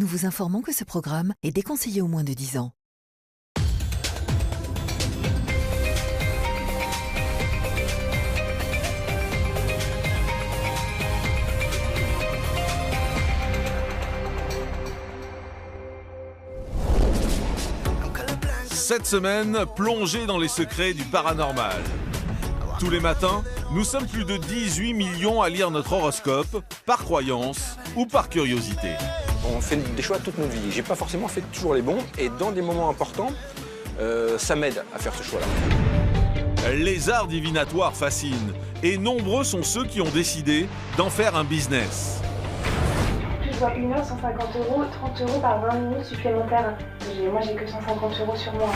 nous vous informons que ce programme est déconseillé aux moins de 10 ans. Cette semaine, plongée dans les secrets du paranormal. Tous les matins, nous sommes plus de 18 millions à lire notre horoscope, par croyance ou par curiosité. On fait des choix toute notre vie. J'ai pas forcément fait toujours les bons et dans des moments importants, ça m'aide à faire ce choix-là. Les arts divinatoires fascinent et nombreux sont ceux qui ont décidé d'en faire un business. Je vois 1 heure, 150 €, 30 € par 20 minutes supplémentaires. Moi, j'ai que 150 € sur moi.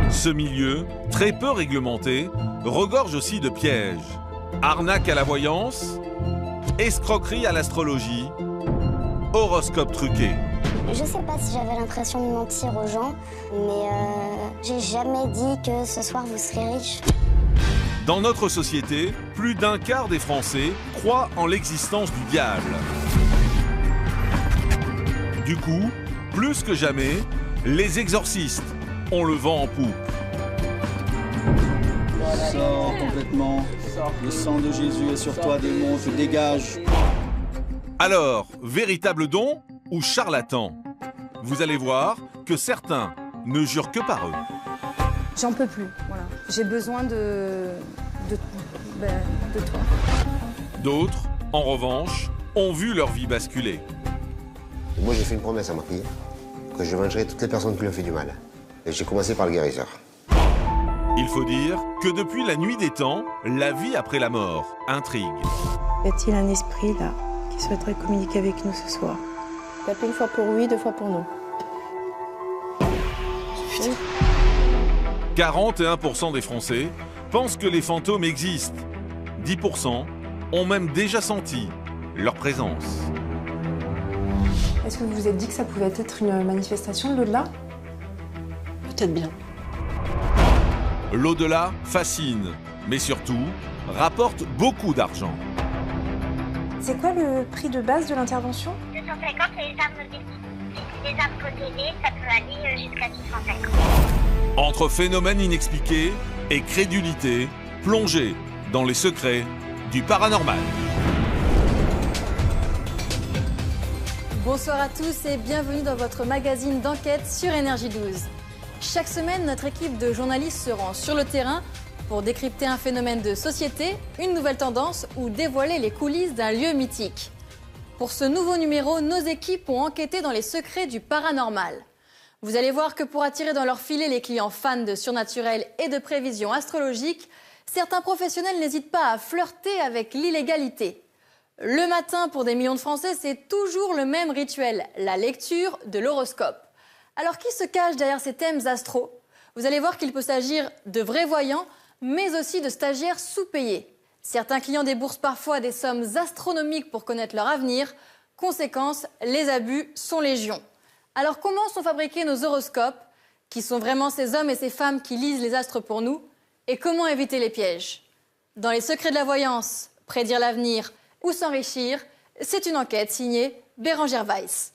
Ce milieu, très peu réglementé, regorge aussi de pièges. Arnaque à la voyance, escroquerie à l'astrologie, horoscope truqué. Je sais pas si j'avais l'impression de mentir aux gens, mais j'ai jamais dit que ce soir vous serez riche. Dans notre société, plus d'un quart des Français croient en l'existence du diable. Du coup, plus que jamais, les exorcistes ont le vent en poupe. Sors complètement. Le sang de Jésus est sur toi, démon, te dégage. Alors, véritable don ou charlatan? Vous allez voir que certains ne jurent que par eux. J'en peux plus, voilà. J'ai besoin de toi. D'autres, en revanche, ont vu leur vie basculer. Moi, j'ai fait une promesse à ma fille, que je vengerai toutes les personnes qui lui ont fait du mal. Et j'ai commencé par le guérisseur. Il faut dire que depuis la nuit des temps, la vie après la mort intrigue. Y a-t-il un esprit, là, qui souhaiterait communiquer avec nous ce soir? Tapez 1 fois pour oui, 2 fois pour nous. 41% des Français pensent que les fantômes existent. 10% ont même déjà senti leur présence. Est-ce que vous vous êtes dit que ça pouvait être une manifestation de l'au-delà? Peut-être bien. L'au-delà fascine, mais surtout rapporte beaucoup d'argent. C'est quoi le prix de base de l'intervention? 250 les armes les armes possédées, ça peut aller jusqu'à 650. Entre phénomènes inexpliqués et crédulité, plongée dans les secrets du paranormal. Bonsoir à tous et bienvenue dans votre magazine d'enquête sur Énergie 12. Chaque semaine, notre équipe de journalistes se rend sur le terrain pour décrypter un phénomène de société, une nouvelle tendance ou dévoiler les coulisses d'un lieu mythique. Pour ce nouveau numéro, nos équipes ont enquêté dans les secrets du paranormal. Vous allez voir que pour attirer dans leur filet les clients fans de surnaturel et de prévisions astrologiques, certains professionnels n'hésitent pas à flirter avec l'illégalité. Le matin, pour des millions de Français, c'est toujours le même rituel, la lecture de l'horoscope. Alors qui se cache derrière ces thèmes astro? Vous allez voir qu'il peut s'agir de vrais voyants, mais aussi de stagiaires sous-payés. Certains clients déboursent parfois des sommes astronomiques pour connaître leur avenir. Conséquence, les abus sont légion. Alors comment sont fabriqués nos horoscopes? Qui sont vraiment ces hommes et ces femmes qui lisent les astres pour nous? Et comment éviter les pièges? Dans les secrets de la voyance, prédire l'avenir ou s'enrichir, c'est une enquête signée Bérangère Weiss.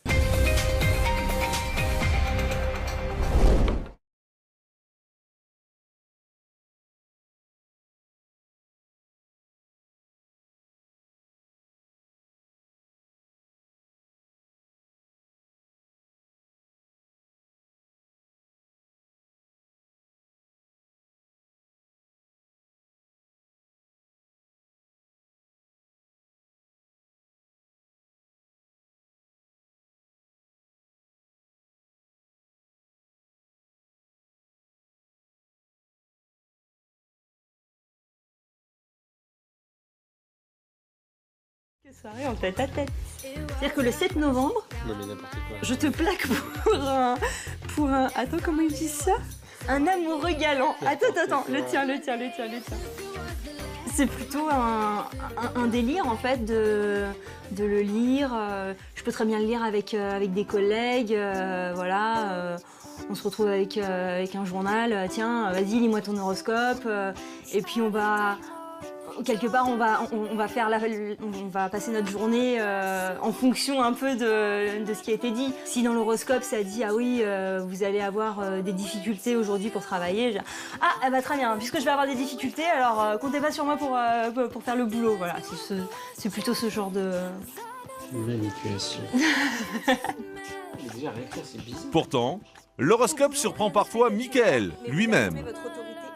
Soirée en tête à tête. C'est-à-dire que le 7 novembre, je te plaque pour un... Attends, comment ils disent ça? Un amoureux galant. Attends, le tien. C'est plutôt un délire en fait de le lire. Je peux très bien le lire avec des collègues, voilà. On se retrouve avec un journal. Tiens, vas-y, lis-moi ton horoscope. Et puis on va Quelque part, on va passer notre journée en fonction un peu de ce qui a été dit. Si dans l'horoscope, ça dit « Ah oui, vous allez avoir des difficultés aujourd'hui pour travailler », ah bah très bien, puisque je vais avoir des difficultés, alors comptez pas sur moi pour faire le boulot. Voilà, c'est plutôt ce genre de... Manipulation. Déjà, rien que ça, c'est bizarre. Pourtant, l'horoscope surprend parfois Mickaël lui-même.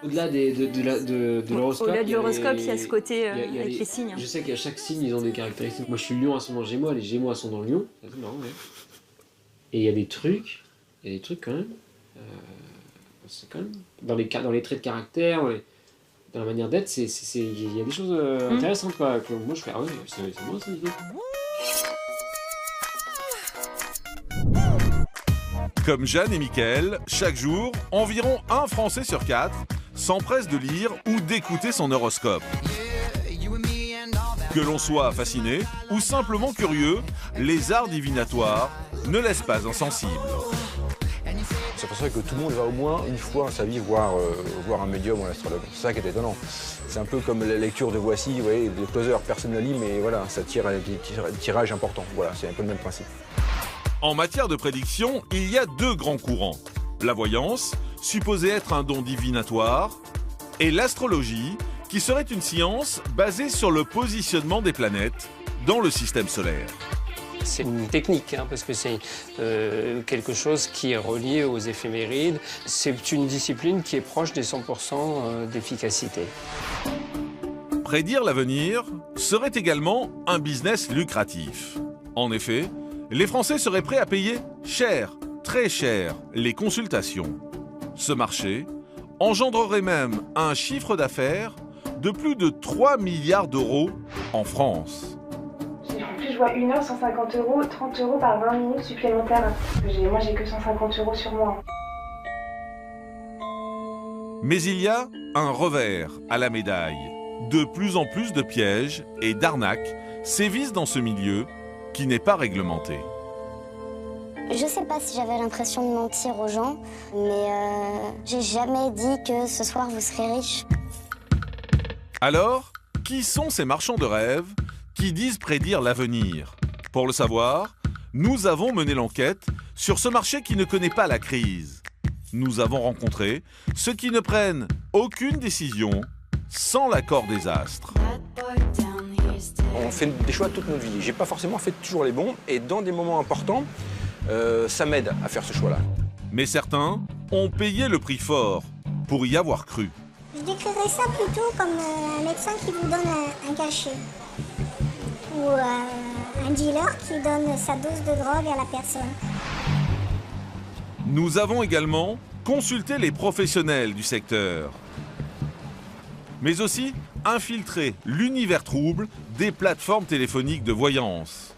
Au-delà de l'horoscope, au-delà de l'horoscope, il y a ce côté avec les signes. Je sais qu'à chaque signe, ils ont des caractéristiques. Moi, je suis lion, ascendant Gémeaux, les Gémeaux, ascendant Lion. C'est marrant, ouais. Et il y a des trucs quand même. C'est quand même dans les traits de caractère, dans la manière d'être, il y a des choses intéressantes, quoi. Que moi, je fais, ah ouais, c'est bon, ça, dis donc. Comme Jeanne et Mickaël, chaque jour, environ 1 Français sur 4 s'empresse de lire ou d'écouter son horoscope. Que l'on soit fasciné ou simplement curieux, les arts divinatoires ne laissent pas insensibles. C'est pour ça que tout le monde va au moins une fois dans sa vie voir un médium ou un astrologue. C'est ça qui est étonnant. C'est un peu comme la lecture de Voici, vous voyez, les closers, personne ne lit, mais voilà, ça tire un tirage important. Voilà, c'est un peu le même principe. En matière de prédiction, il y a 2 grands courants. La voyance, supposée être un don divinatoire, et l'astrologie, qui serait une science basée sur le positionnement des planètes dans le système solaire. C'est une technique, parce que c'est quelque chose qui est relié aux éphémérides. C'est une discipline qui est proche des 100% d'efficacité. Prédire l'avenir serait également un business lucratif. En effet, les Français seraient prêts à payer cher, très cher, les consultations. Ce marché engendrerait même un chiffre d'affaires de plus de 3 milliards d'euros en France. En plus, je vois 1 heure, 150 €, 30 € par 20 minutes supplémentaires. Moi, j'ai que 150 € sur moi. Mais il y a un revers à la médaille. De plus en plus de pièges et d'arnaques sévissent dans ce milieu qui n'est pas réglementé. Je sais pas si j'avais l'impression de mentir aux gens, mais j'ai jamais dit que ce soir vous serez riche. Alors, qui sont ces marchands de rêve qui disent prédire l'avenir? Pour le savoir, nous avons mené l'enquête sur ce marché qui ne connaît pas la crise. Nous avons rencontré ceux qui ne prennent aucune décision sans l'accord des astres. On fait des choix toute notre vie. J'ai pas forcément fait toujours les bons, et dans des moments importants, ça m'aide à faire ce choix-là. Mais certains ont payé le prix fort pour y avoir cru. Je décrirais ça plutôt comme un médecin qui vous donne un cachet. Ou un dealer qui donne sa dose de drogue à la personne. Nous avons également consulté les professionnels du secteur, mais aussi infiltré l'univers trouble des plateformes téléphoniques de voyance.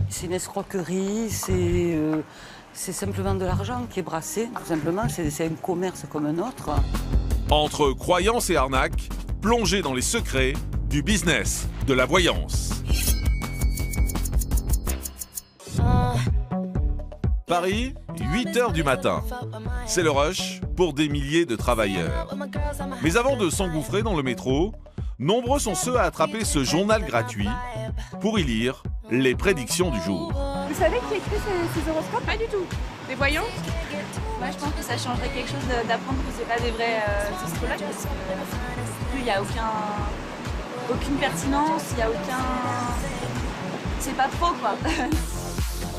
C'est une escroquerie, c'est simplement de l'argent qui est brassé, tout simplement, c'est un commerce comme un autre. Entre croyances et arnaques, plongez dans les secrets du business de la voyance. Paris, 8 h du matin. C'est le rush pour des milliers de travailleurs. Mais avant de s'engouffrer dans le métro, nombreux sont ceux à attraper ce journal gratuit pour y lire les prédictions du jour. Vous savez qui écrit ces horoscopes? Pas du tout. Des voyants? Moi, je pense que ça changerait quelque chose d'apprendre que c'est pas des vrais astrologues parce qu'il n'y a aucune pertinence, il n'y a aucun... C'est pas trop, quoi.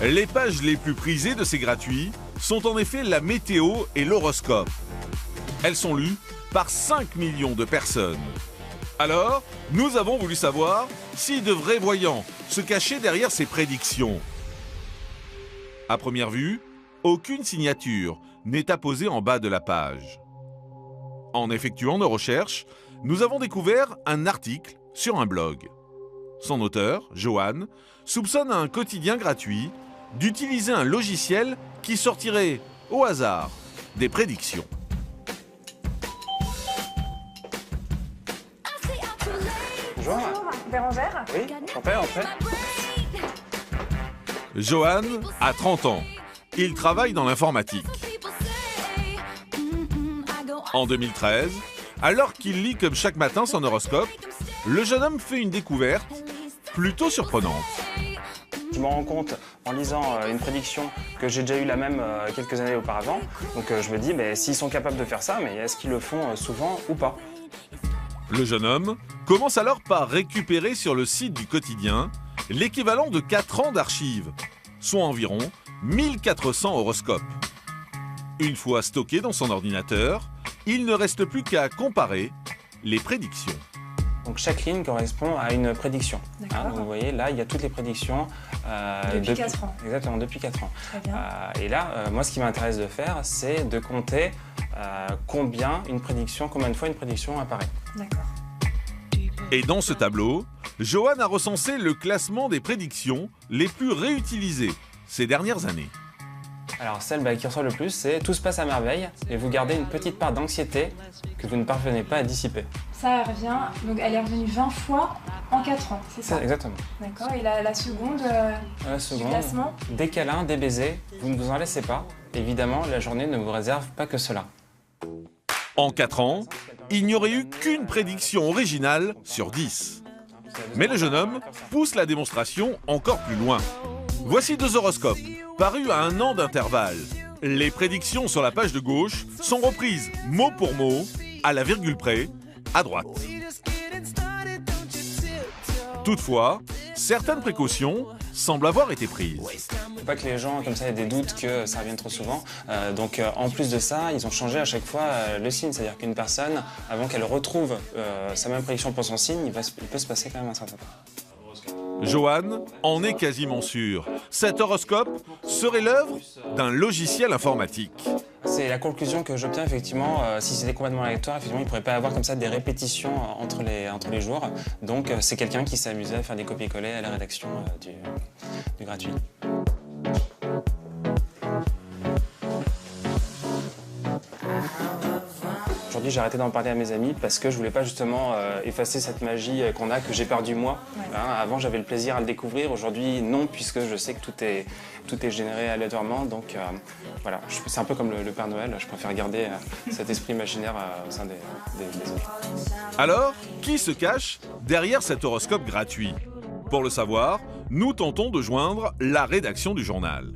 Les pages les plus prisées de ces gratuits sont en effet la météo et l'horoscope. Elles sont lues par 5 millions de personnes. Alors, nous avons voulu savoir si de vrais voyants se cachaient derrière ces prédictions. À première vue, aucune signature n'est apposée en bas de la page. En effectuant nos recherches, nous avons découvert un article sur un blog. Son auteur, Johan, soupçonne un quotidien gratuit d'utiliser un logiciel qui sortirait au hasard des prédictions. Bonjour. Bérangère? Oui, en fait. Johan a 30 ans. Il travaille dans l'informatique. En 2013, Alors qu'il lit comme chaque matin son horoscope, le jeune homme fait une découverte plutôt surprenante. Je me rends compte en lisant une prédiction que j'ai déjà eu la même quelques années auparavant. Donc je me dis, mais s'ils sont capables de faire ça, mais est-ce qu'ils le font souvent ou pas? Le jeune homme commence alors par récupérer sur le site du quotidien l'équivalent de 4 ans d'archives, soit environ 1400 horoscopes. Une fois stocké dans son ordinateur, il ne reste plus qu'à comparer les prédictions. Donc chaque ligne correspond à une prédiction. Hein, vous voyez, là, il y a toutes les prédictions. Depuis 4 ans. Exactement, depuis 4 ans. Très bien. Et là, moi, ce qui m'intéresse de faire, c'est de compter combien de fois une prédiction apparaît. D'accord. Et dans ce tableau, Johan a recensé le classement des prédictions les plus réutilisées ces dernières années. Alors celle qui ressort le plus, c'est « Tout se passe à merveille » et vous gardez une petite part d'anxiété que vous ne parvenez pas à dissiper. Ça revient, donc elle est revenue 20 fois en 4 ans, c'est ça? Exactement. D'accord, et la seconde, du classement? Des câlins, des baisers, vous ne vous en laissez pas. Évidemment, la journée ne vous réserve pas que cela. En 4 ans, il n'y aurait eu qu'une prédiction originale sur 10. Mais le jeune homme pousse la démonstration encore plus loin. Voici 2 horoscopes, parus à 1 an d'intervalle. Les prédictions sur la page de gauche sont reprises mot pour mot, à la virgule près, à droite. Toutefois, certaines précautions semblent avoir été prises. Faut pas que les gens comme ça aient des doutes que ça revienne trop souvent. Donc en plus de ça, ils ont changé à chaque fois le signe. C'est-à-dire qu'une personne, avant qu'elle retrouve sa même prédiction pour son signe, il peut se passer quand même un certain temps. Johan en est quasiment sûr. Cet horoscope serait l'œuvre d'un logiciel informatique. C'est la conclusion que j'obtiens effectivement. Si c'était complètement aléatoire, effectivement, il ne pourrait pas avoir comme ça des répétitions entre les jours. Donc c'est quelqu'un qui s'est amusé à faire des copier-coller à la rédaction du gratuit. Aujourd'hui, j'ai arrêté d'en parler à mes amis parce que je voulais pas justement effacer cette magie qu'on a, que j'ai perdue moi. Ouais. Hein, avant, j'avais le plaisir à le découvrir. Aujourd'hui, non, puisque je sais que tout est généré aléatoirement. Donc voilà, c'est un peu comme le Père Noël. Je préfère garder cet esprit imaginaire au sein des autres. Alors, qui se cache derrière cet horoscope gratuit? Pour le savoir, nous tentons de joindre la rédaction du journal.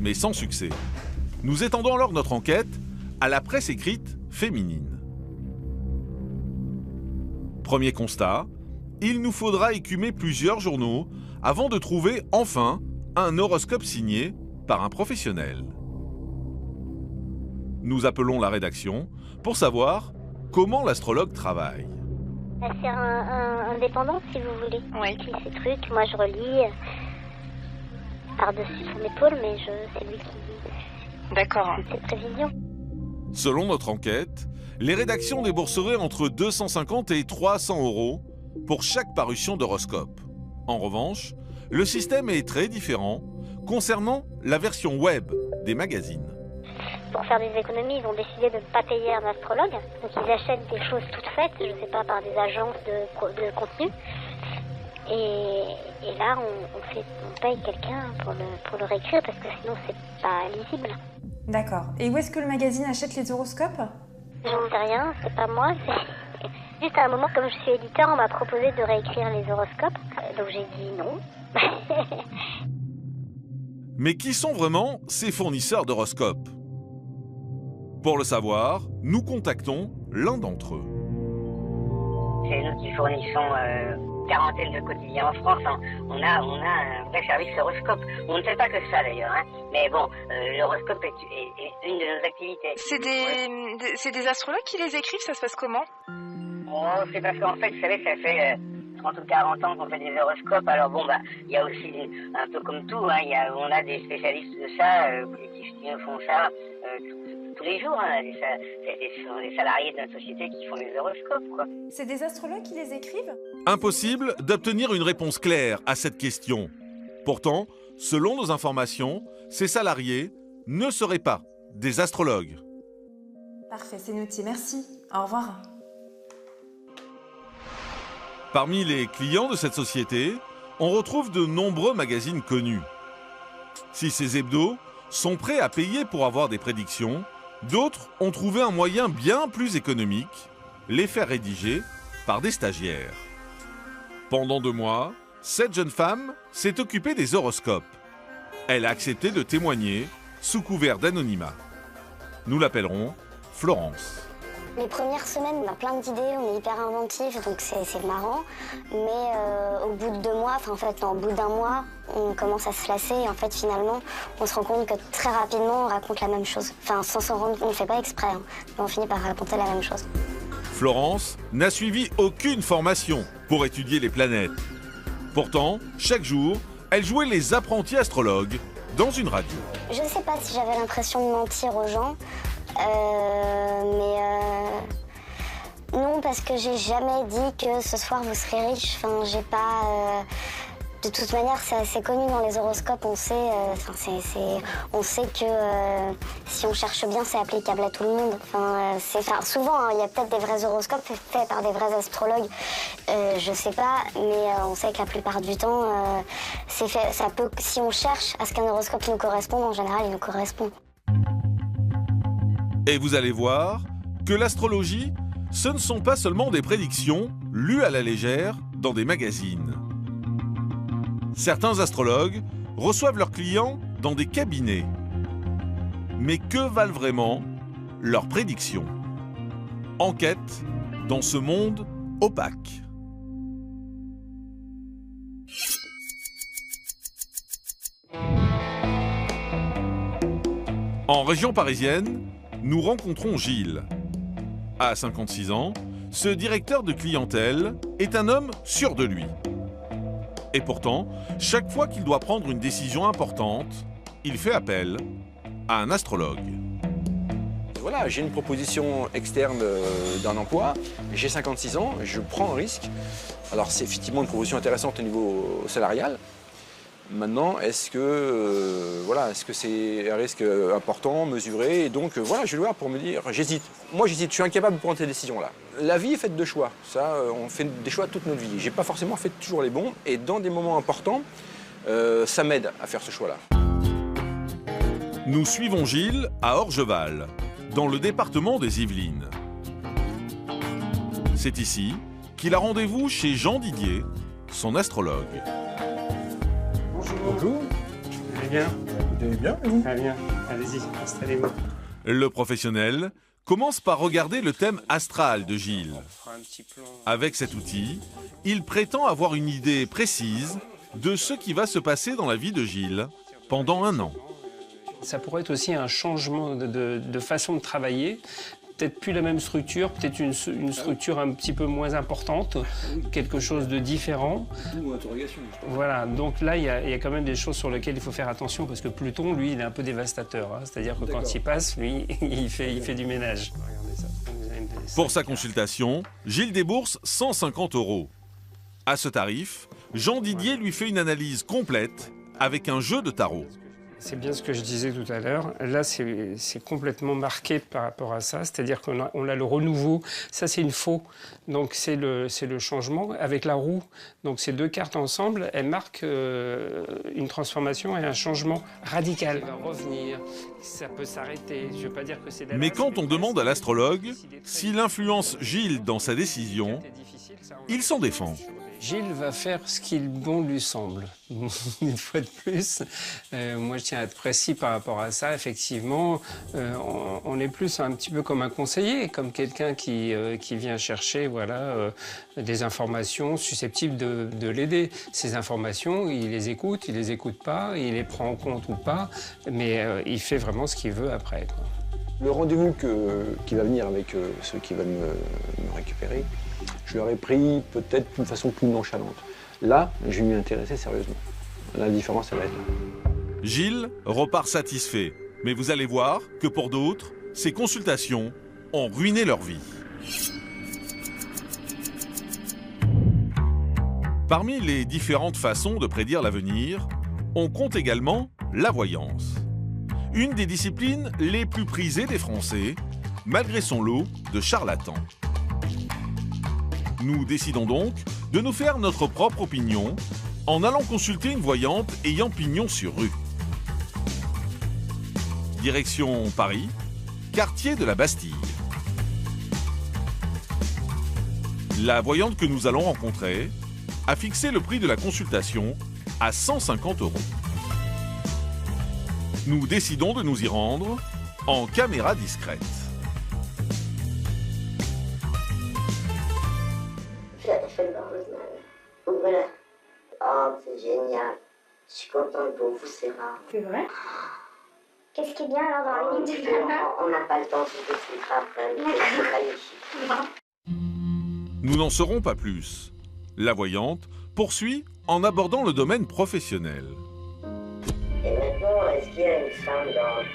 Mais sans succès. Nous étendons alors notre enquête à la presse écrite féminine. Premier constat, il nous faudra écumer plusieurs journaux avant de trouver enfin un horoscope signé par un professionnel. Nous appelons la rédaction pour savoir comment l'astrologue travaille. C'est indépendant si vous voulez. Ouais. J'écris ces trucs, moi je relis par-dessus son épaule, mais c'est lui qui... D'accord. C'est prévision. Selon notre enquête, les rédactions débourseraient entre 250 et 300 € pour chaque parution d'horoscope. En revanche, le système est très différent concernant la version web des magazines. Pour faire des économies, ils ont décidé de ne pas payer un astrologue. Donc ils achètent des choses toutes faites, je ne sais pas, par des agences de contenu. Et là, on paye quelqu'un pour le réécrire parce que sinon c'est pas lisible. D'accord. Et où est-ce que le magazine achète les horoscopes? J'en sais rien, c'est pas moi. C'est juste à un moment, comme je suis éditeur, on m'a proposé de réécrire les horoscopes. Donc j'ai dit non. Mais qui sont vraiment ces fournisseurs d'horoscopes? Pour le savoir, nous contactons l'un d'entre eux. C'est nous qui fournissons quarantaine de quotidiens en France. Hein. On a un vrai service horoscope. On ne fait pas que ça d'ailleurs. Hein. Mais bon, l'horoscope est une de nos activités. C'est des astrologues qui les écrivent, ça se passe comment? Oh, c'est parce qu'en fait, vous savez, ça fait 30 ou 40 ans qu'on fait des horoscopes. Alors bon, il y a aussi, un peu comme tout, hein, on a des spécialistes de ça, qui font ça tous les jours. Hein. Ce sont des salariés de notre société qui font des horoscopes, quoi. C'est des astrologues qui les écrivent? Impossible d'obtenir une réponse claire à cette question. Pourtant, selon nos informations, ces salariés ne seraient pas des astrologues. Parfait, c'est noté. Merci. Au revoir. Parmi les clients de cette société, on retrouve de nombreux magazines connus. Si ces hebdos sont prêts à payer pour avoir des prédictions, D'autres ont trouvé un moyen bien plus économique, les faire rédiger par des stagiaires. Pendant 2 mois, cette jeune femme s'est occupée des horoscopes. Elle a accepté de témoigner sous couvert d'anonymat. Nous l'appellerons Florence. Les premières semaines, on a plein d'idées, on est hyper inventif, donc c'est marrant. Mais au bout de 2 mois, au bout d'1 mois, on commence à se lasser et en fait, finalement, on se rend compte que très rapidement, on raconte la même chose. Enfin, sans s'en rendre compte, on ne le fait pas exprès, hein, mais on finit par raconter la même chose. Florence n'a suivi aucune formation pour étudier les planètes. Pourtant, chaque jour, elle jouait les apprentis astrologues dans une radio. Je ne sais pas si j'avais l'impression de mentir aux gens, non, parce que j'ai jamais dit que ce soir vous serez riche. Enfin, j'ai pas. De toute manière, c'est assez connu dans les horoscopes. On sait, on sait que si on cherche bien, c'est applicable à tout le monde. Souvent, il y a peut-être des vrais horoscopes faits par des vrais astrologues. Je sais pas, mais on sait que la plupart du temps, c'est fait. Ça peut, si on cherche à ce qu'un horoscope nous corresponde, en général, il nous correspond. Et vous allez voir que l'astrologie, ce ne sont pas seulement des prédictions lues à la légère dans des magazines. Certains astrologues reçoivent leurs clients dans des cabinets. Mais que valent vraiment leurs prédictions? Enquête dans ce monde opaque. En région parisienne, nous rencontrons Gilles. À 56 ans, ce directeur de clientèle est un homme sûr de lui. Et pourtant, chaque fois qu'il doit prendre une décision importante, il fait appel à un astrologue. Voilà, j'ai une proposition externe d'un emploi, j'ai 56 ans, je prends un risque. Alors c'est effectivement une proposition intéressante au niveau salarial. Maintenant, est-ce que c'est un risque important, mesuré? Et donc, je vais le voir pour me dire, j'hésite. Moi, j'hésite, je suis incapable de prendre ces décisions-là. La vie est faite de choix. Ça, on fait des choix toute notre vie. J'ai pas forcément fait toujours les bons. Et dans des moments importants, ça m'aide à faire ce choix-là. Nous suivons Gilles à Orgeval, dans le département des Yvelines. C'est ici qu'il a rendez-vous chez Jean Didier, son astrologue. Bonjour. Vous allez bien? Vous allez bien, et vous? Très bien. Allez-y, installez-vous. Le professionnel commence par regarder le thème astral de Gilles. Avec cet outil, il prétend avoir une idée précise de ce qui va se passer dans la vie de Gilles pendant 1 an. Ça pourrait être aussi un changement de façon de travailler. Peut-être plus la même structure, peut-être une structure un petit peu moins importante, quelque chose de différent. Voilà, donc là, il y a quand même des choses sur lesquelles il faut faire attention, parce que Pluton, lui, il est un peu dévastateur. Hein. C'est-à-dire que quand il passe, lui, il fait du ménage. Pour sa consultation, Gilles débourse 150 €. À ce tarif, Jean Didier lui fait une analyse complète avec un jeu de tarot. C'est bien ce que je disais tout à l'heure. Là, c'est complètement marqué par rapport à ça. C'est-à-dire qu'on a le renouveau. Ça, c'est une faux. Donc, c'est le changement avec la roue. Donc, ces 2 cartes ensemble, elles marquent une transformation et un changement radical. Ça va revenir, ça peut s'arrêter. Je ne veux pas dire que c'est... Mais quand on demande à l'astrologue s'il influence Gilles dans sa décision, il s'en défend. Gilles va faire ce qu'il bon lui semble. Une fois de plus, moi je tiens à être précis par rapport à ça. Effectivement, on est plus un petit peu comme un conseiller, comme quelqu'un qui vient chercher des informations susceptibles de l'aider. Ces informations, il les écoute pas, il les prend en compte ou pas, mais il fait vraiment ce qu'il veut après, quoi. Le rendez-vous qui va venir avec ceux qui veulent me récupérer, je leur ai pris peut-être d'une façon plus nonchalante. Là, je vais m'y intéresser sérieusement. La différence, elle va être là. Gilles repart satisfait, mais vous allez voir que pour d'autres, ces consultations ont ruiné leur vie. Parmi les différentes façons de prédire l'avenir, on compte également la voyance. Une des disciplines les plus prisées des Français, malgré son lot de charlatans. Nous décidons donc de nous faire notre propre opinion en allant consulter une voyante ayant pignon sur rue. Direction Paris, quartier de la Bastille. La voyante que nous allons rencontrer a fixé le prix de la consultation à 150 €. Nous décidons de nous y rendre en caméra discrète. Voilà. Oh, c'est génial. Je suis contente pour vous, c'est rare. C'est vrai? Qu'est-ce qui est bien alors dans la ligne de On n'a pas le temps, je vous expliquerai après. C'est magnifique. Nous n'en saurons pas plus. La voyante poursuit en abordant le domaine professionnel. Et maintenant, est-ce qu'il y a une femme dans le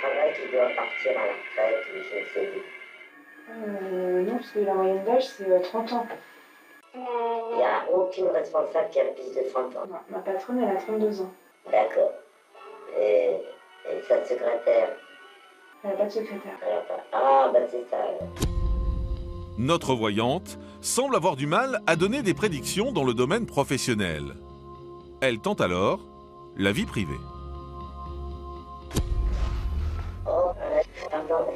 travail qui doit partir à la retraite ou je ne sais plus? Non, parce que la moyenne d'âge, c'est 30 ans. Il n'y a aucune responsable qui a plus de 30 ans. Non, ma patronne, elle a 32 ans. D'accord. Et sa secrétaire? Elle n'a pas de secrétaire. Ah, bah c'est ça. Notre voyante semble avoir du mal à donner des prédictions dans le domaine professionnel. Elle tente alors la vie privée. Oh, pardon.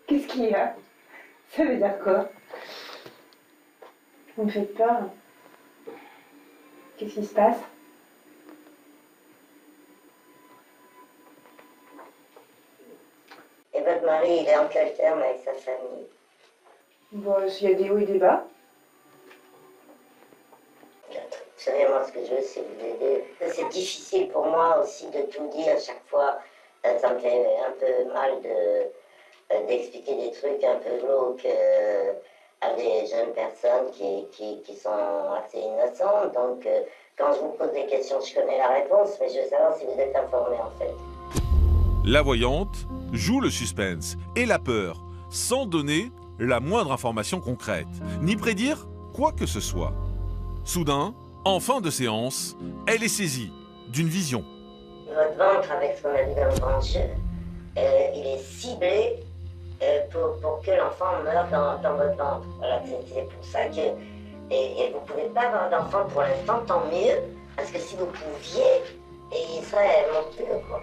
Qu'est-ce qu'il y a? Ça veut dire quoi? Vous me faites peur. Qu'est-ce qui se passe? Et votre mari, il est en quel terme avec sa famille? Bon, s'il y a des hauts et des bas. Vous savez, moi, ce que je veux, c'est vous aider. C'est difficile pour moi aussi de tout dire à chaque fois. Ça me fait un peu mal d'expliquer des trucs un peu glauques à des jeunes personnes qui sont assez innocentes. Donc, quand je vous pose des questions, je connais la réponse, mais je veux savoir si vous êtes informés, en fait. La voyante joue le suspense et la peur, sans donner la moindre information concrète, ni prédire quoi que ce soit. Soudain, en fin de séance, elle est saisie d'une vision. Votre ventre, avec ce qu'on a vu dans le ventre, il est ciblé pour que l'enfant meure dans votre ventre. Voilà, c'est pour ça que... Et vous ne pouvez pas avoir d'enfant pour l'instant, tant mieux, parce que si vous pouviez, il serait monstrueux, quoi.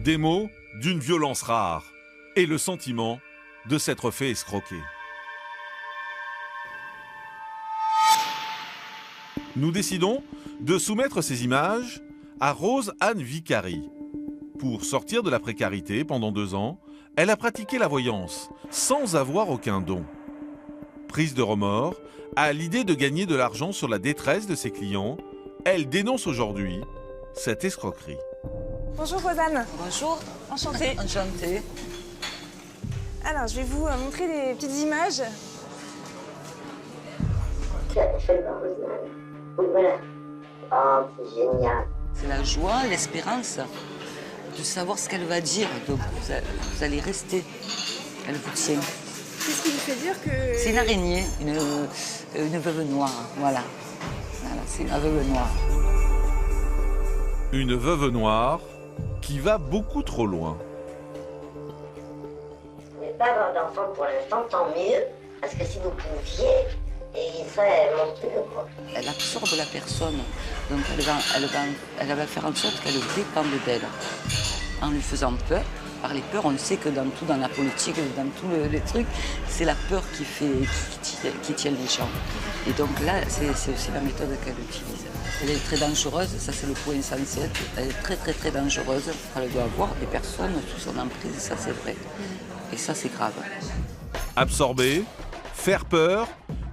Des mots d'une violence rare et le sentiment de s'être fait escroquer. Nous décidons de soumettre ces images à Rose-Anne Vicari. Pour sortir de la précarité pendant 2 ans, elle a pratiqué la voyance sans avoir aucun don. Prise de remords, à l'idée de gagner de l'argent sur la détresse de ses clients, elle dénonce aujourd'hui cette escroquerie. Bonjour Rosanne. Bonjour. Enchantée. Enchantée. Alors, je vais vous montrer des petites images. Voilà. Oh, c'est génial. C'est la joie, l'espérance de savoir ce qu'elle va dire. Donc, vous allez rester. Elle vous tient. Qu'est-ce qui vous fait dire que... C'est une araignée, une veuve noire. Voilà, c'est une veuve noire. Une veuve noire qui va beaucoup trop loin. Vous ne pouvez pas avoir d'enfant pour l'instant, tant mieux, parce que si vous pouviez, il serait monstrueux, quoi. Elle absorbe la personne, donc elle va faire en sorte qu'elle dépende d'elle. En lui faisant peur, par les peurs, on sait que dans la politique, dans tous les trucs, c'est la peur qui tient les gens. Et donc là, c'est aussi la méthode qu'elle utilise. Elle est très dangereuse, ça c'est le point essentiel. Elle est très très très dangereuse. Elle doit avoir des personnes sous son emprise, ça c'est vrai. Et ça c'est grave. Absorber, faire peur,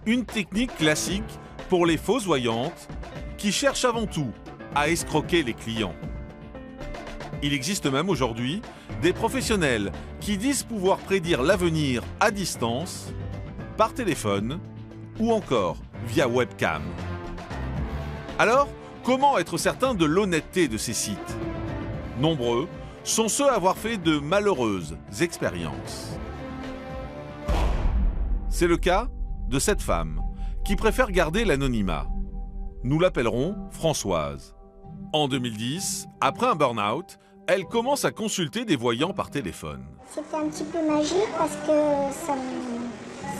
une technique classique pour les fausses voyantes qui cherchent avant tout à escroquer les clients. Il existe même aujourd'hui des professionnels qui disent pouvoir prédire l'avenir à distance, par téléphone ou encore via webcam. Alors, comment être certain de l'honnêteté de ces sites? Nombreux sont ceux à avoir fait de malheureuses expériences. C'est le cas de cette femme qui préfère garder l'anonymat. Nous l'appellerons Françoise. En 2010, après un burn-out, elle commence à consulter des voyants par téléphone. C'était un petit peu magique parce que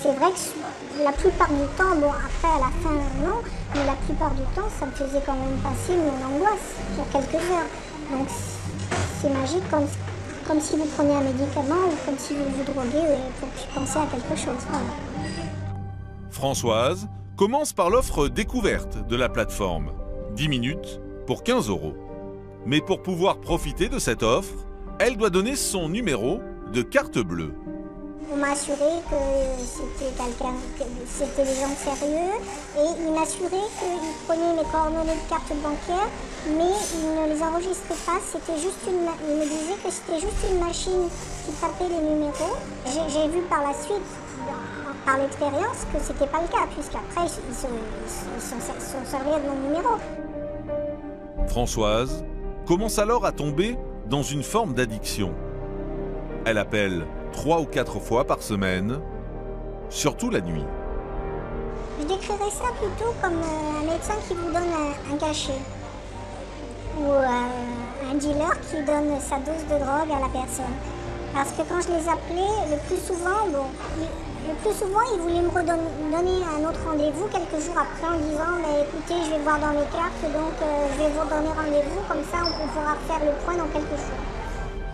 c'est vrai que la plupart du temps, bon après à la fin non, mais la plupart du temps ça me faisait quand même passer mon angoisse sur quelques heures. Donc c'est magique comme si vous prenez un médicament ou comme si vous vous droguez pour penser à quelque chose. Voilà. Françoise commence par l'offre découverte de la plateforme. 10 minutes pour 15 €. Mais pour pouvoir profiter de cette offre, elle doit donner son numéro de carte bleue. On m'a assuré que c'était des gens sérieux et il m'assurait qu'il prenait mes coordonnées de carte bancaire, mais il ne les enregistrait pas. Il me disait que c'était juste une machine qui tapait les numéros. J'ai vu par la suite, par l'expérience, que c'était pas le cas, puisqu'après ils sont servis de mon numéro. Françoise commence alors à tomber dans une forme d'addiction. Elle appelle 3 ou 4 fois par semaine, surtout la nuit. Je décrirais ça plutôt comme un médecin qui vous donne un cachet ou un dealer qui donne sa dose de drogue à la personne. Parce que quand je les appelais, le plus souvent, ils voulaient me redonner un autre rendez-vous quelques jours après en disant « écoutez, je vais voir dans mes cartes, donc je vais vous donner rendez-vous, comme ça on pourra refaire le point dans quelques jours. »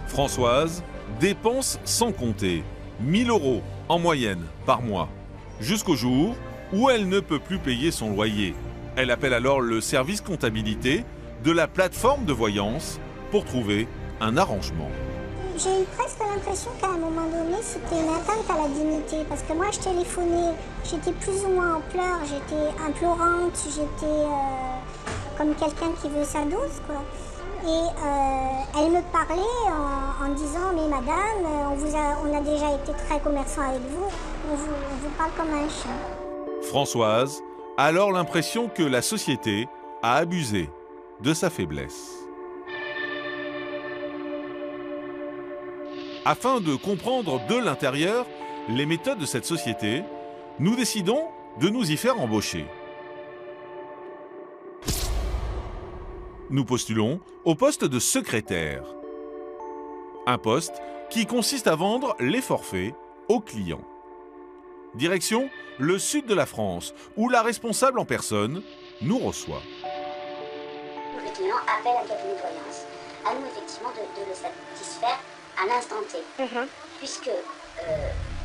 Françoise dépense sans compter 1 000 € en moyenne par mois, jusqu'au jour où elle ne peut plus payer son loyer. Elle appelle alors le service comptabilité de la plateforme de voyance pour trouver un arrangement. J'ai eu presque l'impression qu'à un moment donné, c'était une atteinte à la dignité. Parce que moi, je téléphonais, j'étais plus ou moins en pleurs, j'étais implorante, j'étais comme quelqu'un qui veut sa dose, quoi. Et elle me parlait en disant « Mais madame, on a déjà été très commerçant avec vous, on vous parle comme un chien. » Françoise a alors l'impression que la société a abusé de sa faiblesse. Afin de comprendre de l'intérieur les méthodes de cette société, nous décidons de nous y faire embaucher. Nous postulons au poste de secrétaire. Un poste qui consiste à vendre les forfaits aux clients. Direction le sud de la France, où la responsable en personne nous reçoit. Le client appelle un cabinet de voyance. À nous effectivement de le satisfaire à l'instant T. Puisque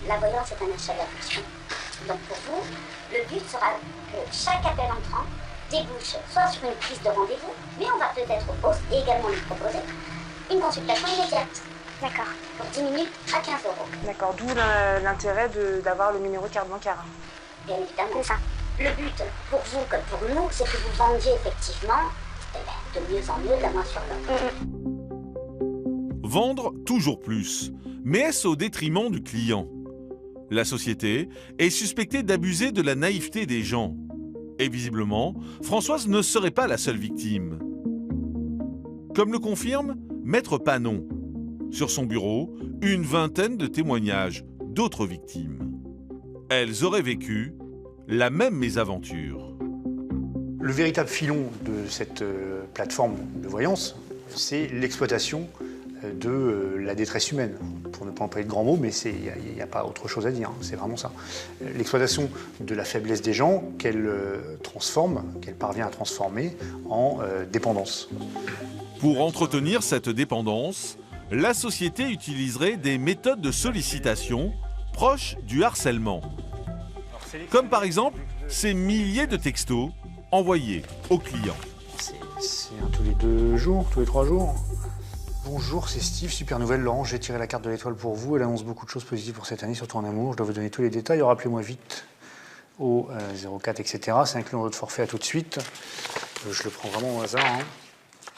la voyance est un achat d'impulsion. Donc pour vous, le but sera que chaque appel entrant débouche soit sur une prise de rendez-vous, mais on va peut-être également lui proposer une consultation immédiate. D'accord. Pour 10 minutes à 15 €. D'accord, d'où l'intérêt d'avoir le numéro de carte bancaire. Bien évidemment. C'est ça. Le but, pour vous comme pour nous, c'est que vous vendiez effectivement de mieux en mieux, de la main sur l'autre. Vendre toujours plus, mais est-ce au détriment du client? La société est suspectée d'abuser de la naïveté des gens. Et visiblement, Françoise ne serait pas la seule victime. Comme le confirme Maître Panon. Sur son bureau, une vingtaine de témoignages d'autres victimes. Elles auraient vécu la même mésaventure. Le véritable filon de cette plateforme de voyance, c'est l'exploitation de la détresse humaine. Pour ne pas employer de grands mots, mais il n'y a pas autre chose à dire, c'est vraiment ça. L'exploitation de la faiblesse des gens qu'elle transforme, qu'elle parvient à transformer en dépendance. Pour entretenir cette dépendance, la société utiliserait des méthodes de sollicitation proches du harcèlement. Comme par exemple ces milliers de textos envoyés aux clients. C'est un tous les 2 jours, tous les 3 jours. Bonjour, c'est Steve, super nouvelle. Laurent, j'ai tiré la carte de l'étoile pour vous. Elle annonce beaucoup de choses positives pour cette année, surtout en amour. Je dois vous donner tous les détails. Rappelez-moi vite au 04, etc. C'est inclus dans votre forfait, à tout de suite. Je le prends vraiment au hasard.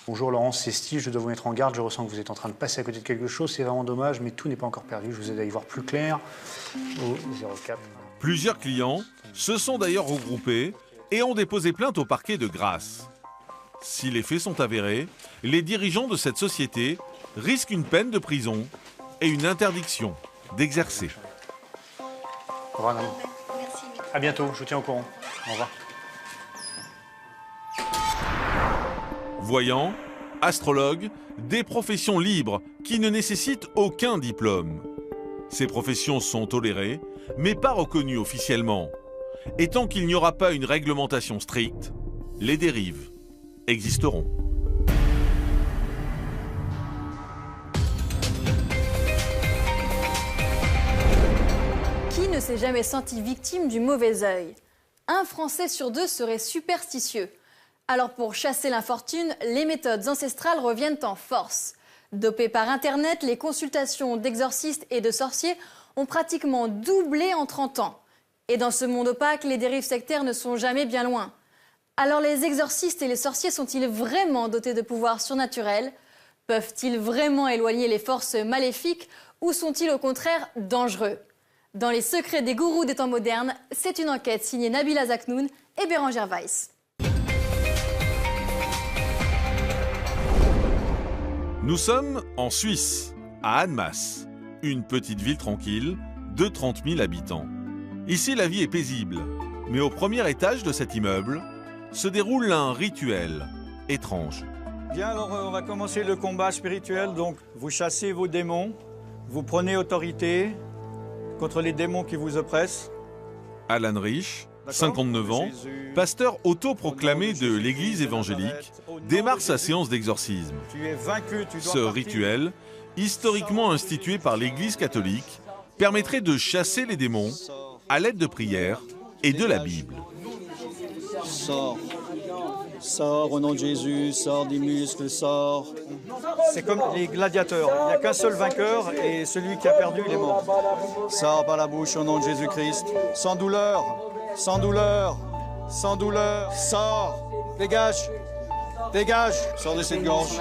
Bonjour Laurent, c'est Steve, je dois vous mettre en garde. Je ressens que vous êtes en train de passer à côté de quelque chose. C'est vraiment dommage, mais tout n'est pas encore perdu. Je vous aide à y voir plus clair au 04. Plusieurs clients se sont d'ailleurs regroupés et ont déposé plainte au parquet de Grasse. Si les faits sont avérés, les dirigeants de cette société risquent une peine de prison et une interdiction d'exercer. Au revoir, madame. Merci. À bientôt, je vous tiens au courant. Au revoir. Voyants, astrologues, des professions libres qui ne nécessitent aucun diplôme. Ces professions sont tolérées, mais pas reconnues officiellement. Et tant qu'il n'y aura pas une réglementation stricte, les dérives existeront. ne s'est jamais senti victime du mauvais œil? Un Français sur 2 serait superstitieux. Alors pour chasser l'infortune, les méthodes ancestrales reviennent en force. Dopées par Internet, les consultations d'exorcistes et de sorciers ont pratiquement doublé en 30 ans. Et dans ce monde opaque, les dérives sectaires ne sont jamais bien loin. Alors les exorcistes et les sorciers sont-ils vraiment dotés de pouvoirs surnaturels? Peuvent-ils vraiment éloigner les forces maléfiques ou sont-ils au contraire dangereux? Dans les secrets des gourous des temps modernes, c'est une enquête signée Nabila Zaknoun et Bérangère Weiss. Nous sommes en Suisse, à Annemasse, une petite ville tranquille de 30 000 habitants. Ici, la vie est paisible, mais au premier étage de cet immeuble se déroule un rituel étrange. Bien, alors on va commencer le combat spirituel. Donc, vous chassez vos démons, vous prenez autorité contre les démons qui vous oppressent. Alan Rich, 59 ans, pasteur autoproclamé de l'église évangélique, démarre sa séance d'exorcisme. Ce rituel, historiquement institué par l'église catholique, permettrait de chasser les démons à l'aide de prières et de la Bible. Sors. Sors au nom de Jésus, sors des muscles, sors. C'est comme les gladiateurs, il n'y a qu'un seul vainqueur et celui qui a perdu, il est mort. Sors par la bouche au nom de Jésus-Christ, sans douleur, sans douleur, sans douleur. Sors, dégage, dégage, sors de cette gorge.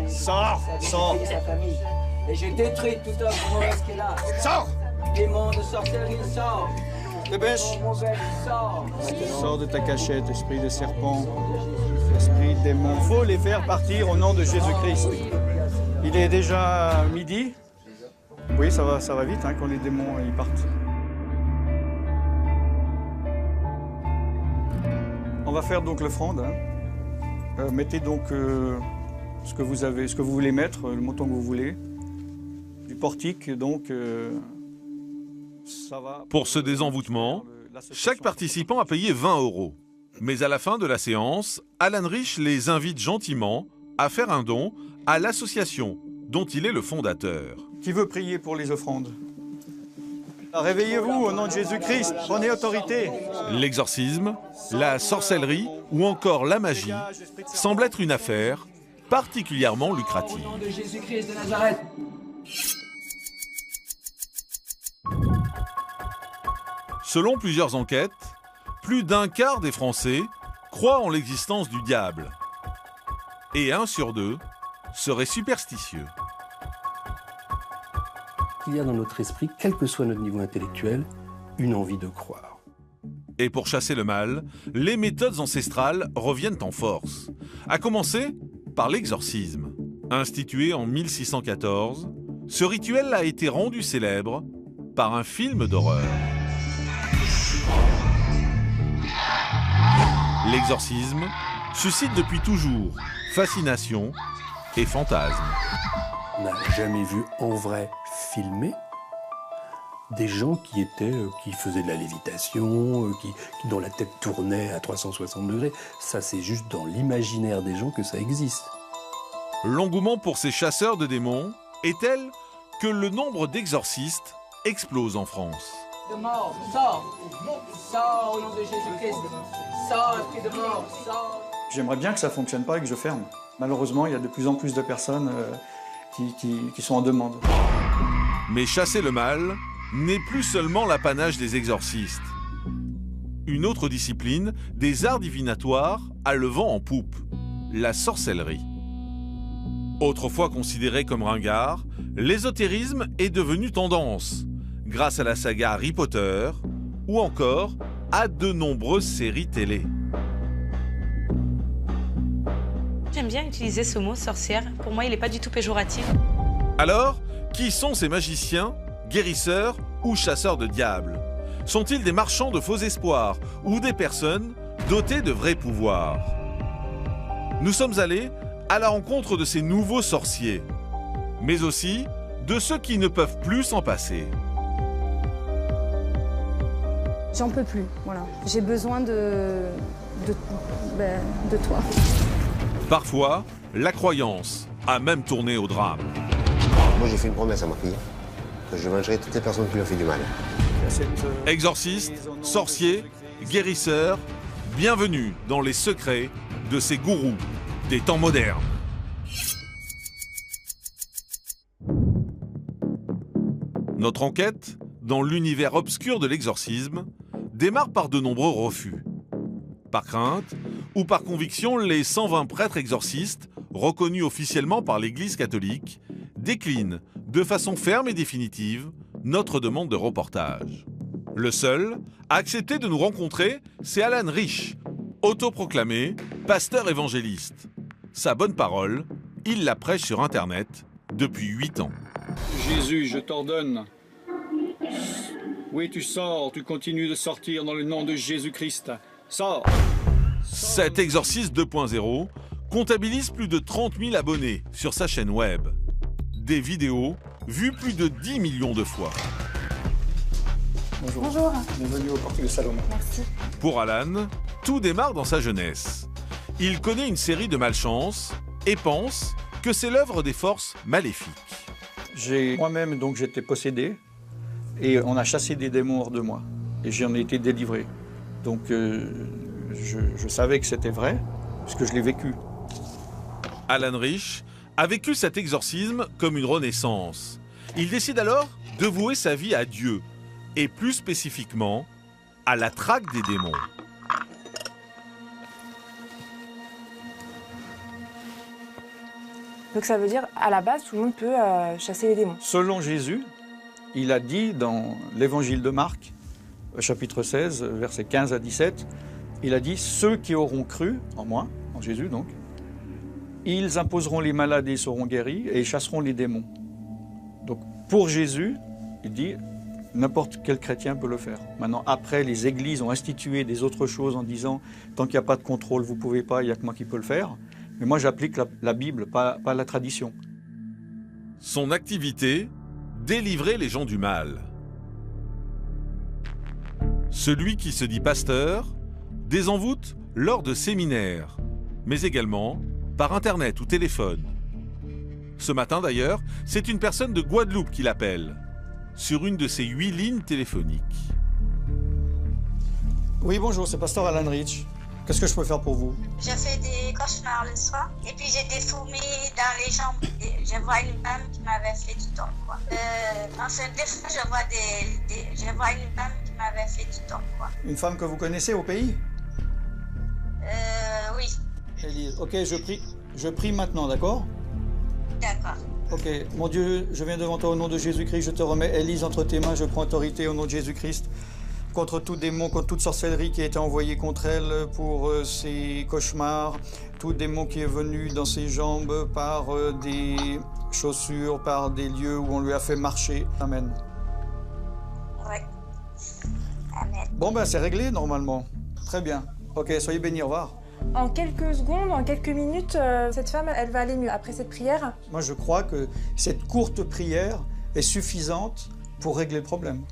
Sors, sors. Et j'ai détruit tout un mauvais qui est là. Sors. Démon de sorcellerie, sors. Dépêche. Sors de ta cachette, esprit de serpent, esprit de démon. Il faut les faire partir au nom de Jésus-Christ. Il est déjà midi. Oui, ça va vite hein, quand les démons ils partent. On va faire donc l'offrande. Hein. Mettez donc ce que vous voulez mettre, le montant que vous voulez. Du portique, donc... Pour ce désenvoûtement, chaque participant a payé 20 €. Mais à la fin de la séance, Alan Rich les invite gentiment à faire un don à l'association dont il est le fondateur. Qui veut prier pour les offrandes? Réveillez-vous au nom de Jésus-Christ, prenez autorité. L'exorcisme, la sorcellerie ou encore la magie semble être une affaire particulièrement lucrative. Au nom de Jésus-Christ de Nazareth. Selon plusieurs enquêtes, plus d'un quart des Français croient en l'existence du diable. Et 1 sur 2 serait superstitieux. Il y a dans notre esprit, quel que soit notre niveau intellectuel, une envie de croire. Et pour chasser le mal, les méthodes ancestrales reviennent en force. À commencer par l'exorcisme. Institué en 1614, ce rituel a été rendu célèbre par un film d'horreur. L'exorcisme suscite depuis toujours fascination et fantasme. On n'a jamais vu en vrai filmé des gens qui faisaient de la lévitation, dont la tête tournait à 360 degrés. Ça, c'est juste dans l'imaginaire des gens que ça existe. L'engouement pour ces chasseurs de démons est tel que le nombre d'exorcistes explose en France. De mort, sors! Sors au nom de Jésus-Christ! Sors, esprit de mort, sors! J'aimerais bien que ça ne fonctionne pas et que je ferme. Malheureusement, il y a de plus en plus de personnes qui sont en demande. Mais chasser le mal n'est plus seulement l'apanage des exorcistes. Une autre discipline, des arts divinatoires, a le vent en poupe, la sorcellerie. Autrefois considéré comme ringard, l'ésotérisme est devenu tendance, grâce à la saga Harry Potter ou encore à de nombreuses séries télé. J'aime bien utiliser ce mot sorcière. Pour moi, il n'est pas du tout péjoratif. Alors, qui sont ces magiciens, guérisseurs ou chasseurs de diables? Sont-ils des marchands de faux espoirs ou des personnes dotées de vrais pouvoirs? Nous sommes allés à la rencontre de ces nouveaux sorciers, mais aussi de ceux qui ne peuvent plus s'en passer. J'en peux plus, voilà. J'ai besoin de toi. Parfois, la croyance a même tourné au drame. Moi, j'ai fait une promesse à ma fille, que je vengerai toutes les personnes qui lui ont fait du mal. Exorcistes, sorciers, guérisseurs, bienvenue dans les secrets de ces gourous des temps modernes. Notre enquête, dans l'univers obscur de l'exorcisme, démarre par de nombreux refus. Par crainte ou par conviction, les 120 prêtres exorcistes, reconnus officiellement par l'Église catholique, déclinent de façon ferme et définitive notre demande de reportage. Le seul à accepter de nous rencontrer, c'est Alan Rich, autoproclamé pasteur évangéliste. Sa bonne parole, il la prêche sur Internet depuis 8 ans. Jésus, je t'ordonne. Oui, tu sors, tu continues de sortir dans le nom de Jésus-Christ. Sors. Cet exorciste 2.0 comptabilise plus de 30 000 abonnés sur sa chaîne web. Des vidéos vues plus de 10 millions de fois. Bonjour. Bonjour. Bienvenue au Porte de Salomon. Merci. Pour Alan, tout démarre dans sa jeunesse. Il connaît une série de malchances et pense que c'est l'œuvre des forces maléfiques. Moi-même, donc, j'étais possédé et on a chassé des démons hors de moi. Et j'en ai été délivré. Donc, je savais que c'était vrai, puisque je l'ai vécu. Alan Rich a vécu cet exorcisme comme une renaissance. Il décide alors de vouer sa vie à Dieu, et plus spécifiquement, à la traque des démons. Donc ça veut dire, à la base, tout le monde peut chasser les démons. Selon Jésus, il a dit dans l'évangile de Marc, chapitre 16, versets 15 à 17, il a dit « Ceux qui auront cru en moi, en Jésus donc, ils imposeront les malades et ils seront guéris et ils chasseront les démons. » Donc pour Jésus, il dit « N'importe quel chrétien peut le faire. » Maintenant, après, les églises ont institué des autres choses en disant « Tant qu'il n'y a pas de contrôle, vous ne pouvez pas, il n'y a que moi qui peux le faire. » Mais moi, j'applique la Bible, pas la tradition. Son activité, délivrer les gens du mal. Celui qui se dit pasteur désenvoûte lors de séminaires, mais également par Internet ou téléphone. Ce matin d'ailleurs, c'est une personne de Guadeloupe qui l'appelle, sur une de ses 8 lignes téléphoniques. Oui, bonjour, c'est pasteur Alan Rich. Qu'est-ce que je peux faire pour vous? Je fais des cauchemars le soir et puis j'ai des fourmis dans les jambes. Et je vois une femme qui m'avait fait du tort, quoi. En fait, des fois, je vois une femme qui m'avait fait du tort, quoi. Une femme que vous connaissez au pays? Oui. Élise, ok, je prie maintenant, d'accord? D'accord. Ok, mon Dieu, je viens devant toi au nom de Jésus-Christ, je te remets Élise entre tes mains, je prends autorité au nom de Jésus-Christ contre tout démon, contre toute sorcellerie qui a été envoyée contre elle pour ses cauchemars, tout démon qui est venu dans ses jambes par des chaussures, par des lieux où on lui a fait marcher. Amen. Oui. Amen. Bon ben c'est réglé normalement. Très bien. Ok, soyez bénis, au revoir. En quelques secondes, en quelques minutes, cette femme, elle va aller mieux après cette prière. Moi je crois que cette courte prière est suffisante pour régler le problème.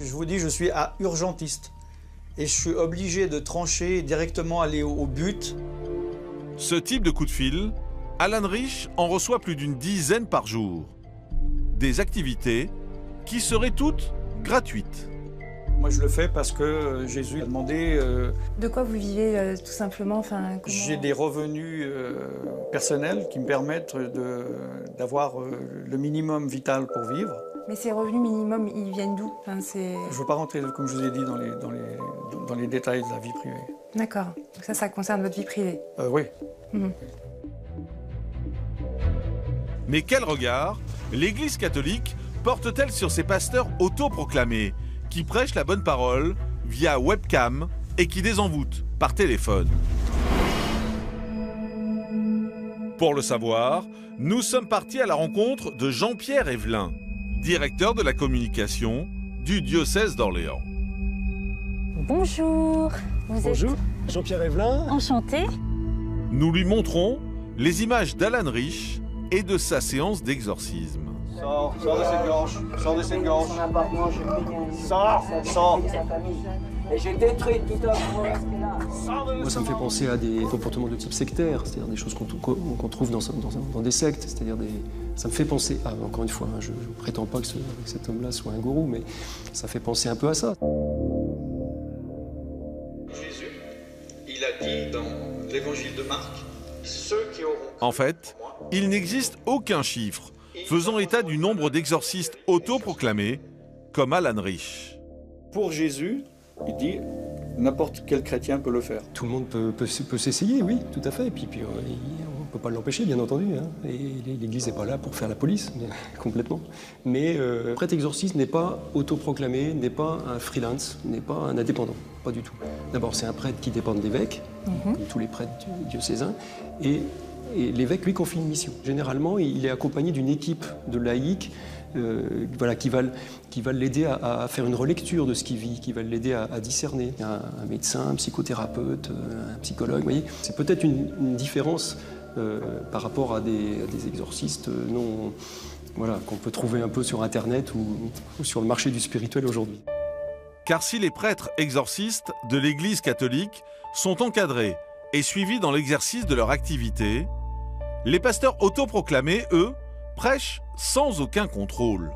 Je vous dis, je suis à urgentiste et je suis obligé de trancher, directement aller au but. Ce type de coup de fil, Alan Rich en reçoit plus d'une dizaine par jour. Des activités qui seraient toutes gratuites. Moi, je le fais parce que Jésus a demandé... De quoi vous vivez, tout simplement, enfin, comment... J'ai des revenus personnels qui me permettent d'avoir le minimum vital pour vivre. Mais ces revenus minimums, ils viennent d'où? Enfin, je ne veux pas rentrer, comme je vous ai dit, dans les détails de la vie privée. D'accord. Donc ça concerne votre vie privée? Oui. Mmh. Mais quel regard l'Église catholique porte-t-elle sur ces pasteurs autoproclamés qui prêchent la bonne parole via webcam et qui désenvoûtent par téléphone? Pour le savoir, nous sommes partis à la rencontre de Jean-Pierre Evelyn, directeur de la communication du diocèse d'Orléans. Bonjour. Bonjour, Jean-Pierre Evelyn. Enchanté. Nous lui montrons les images d'Alan Rich et de sa séance d'exorcisme. Sors de cette gorge, sors de cette gorge. Sors. Et j'ai détruit tout un Moi, ça me fait penser à des comportements de type sectaire, c'est-à-dire des choses qu'on trouve dans des sectes, c'est-à-dire Ça me fait penser, encore une fois, je ne prétends pas que cet homme-là soit un gourou, mais ça fait penser un peu à ça. Jésus, il a dit dans l'évangile de Marc, ceux qui auront... En fait, il n'existe aucun chiffre faisant état du nombre d'exorcistes autoproclamés comme Alan Rich. Pour Jésus, il dit, n'importe quel chrétien peut le faire. Tout le monde peut s'essayer, oui, tout à fait. Et puis on ne peut pas l'empêcher, bien entendu. Hein. Et l'Église n'est pas là pour faire la police, mais, complètement. Mais prêtre exorciste n'est pas autoproclamé, n'est pas un freelance, n'est pas un indépendant, pas du tout. D'abord, c'est un prêtre qui dépend de l'évêque, comme tous les prêtres diocésains, et l'évêque lui confie une mission. Généralement, il est accompagné d'une équipe de laïcs qui va l'aider à faire une relecture de ce qu'il vit, qui va l'aider à discerner. Un médecin, un psychothérapeute, un psychologue, vous voyez. C'est peut-être une différence par rapport à des exorcistes qu'on peut trouver un peu sur Internet ou sur le marché du spirituel aujourd'hui. Car si les prêtres exorcistes de l'Église catholique sont encadrés et suivis dans l'exercice de leur activité, les pasteurs autoproclamés, eux, prêchent sans aucun contrôle.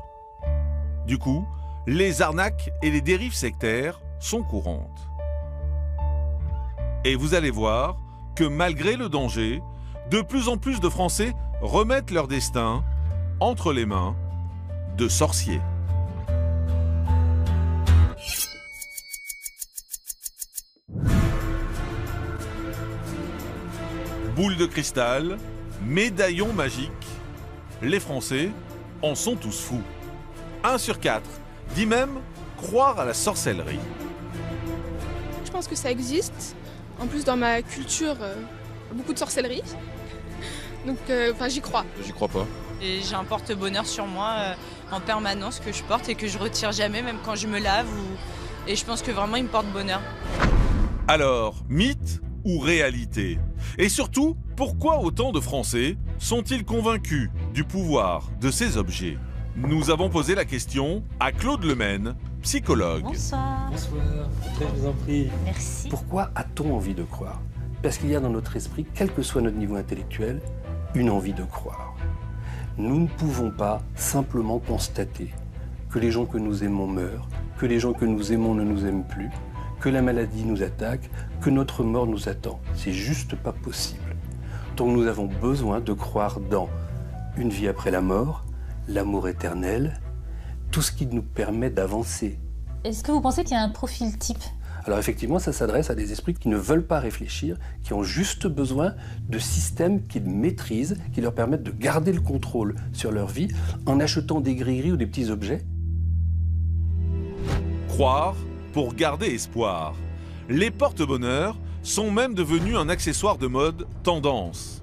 Du coup, les arnaques et les dérives sectaires sont courantes. Et vous allez voir que malgré le danger, de plus en plus de Français remettent leur destin entre les mains de sorciers. Boule de cristal, médaillon magique, les Français en sont tous fous. 1 sur 4 dit même croire à la sorcellerie. Je pense que ça existe. En plus, dans ma culture, beaucoup de sorcellerie. Donc, j'y crois. J'y crois pas. Et j'ai un porte-bonheur sur moi en permanence que je porte et que je retire jamais, même quand je me lave. Et je pense que vraiment, il me porte bonheur. Alors, mythe ou réalité? Et surtout, pourquoi autant de Français sont-ils convaincus du pouvoir de ces objets? Nous avons posé la question à Claude Lemaine, psychologue. Bonsoir. Bonsoir, je vous en prie. Merci. Pourquoi a-t-on envie de croire? Parce qu'il y a dans notre esprit, quel que soit notre niveau intellectuel, une envie de croire. Nous ne pouvons pas simplement constater que les gens que nous aimons meurent, que les gens que nous aimons ne nous aiment plus, que la maladie nous attaque, que notre mort nous attend. C'est juste pas possible. Donc nous avons besoin de croire dans une vie après la mort, l'amour éternel, tout ce qui nous permet d'avancer. Est-ce que vous pensez qu'il y a un profil type? Alors effectivement, ça s'adresse à des esprits qui ne veulent pas réfléchir, qui ont juste besoin de systèmes qu'ils maîtrisent, qui leur permettent de garder le contrôle sur leur vie en achetant des grilleries ou des petits objets. Croire pour garder espoir. Les porte-bonheur sont même devenus un accessoire de mode tendance.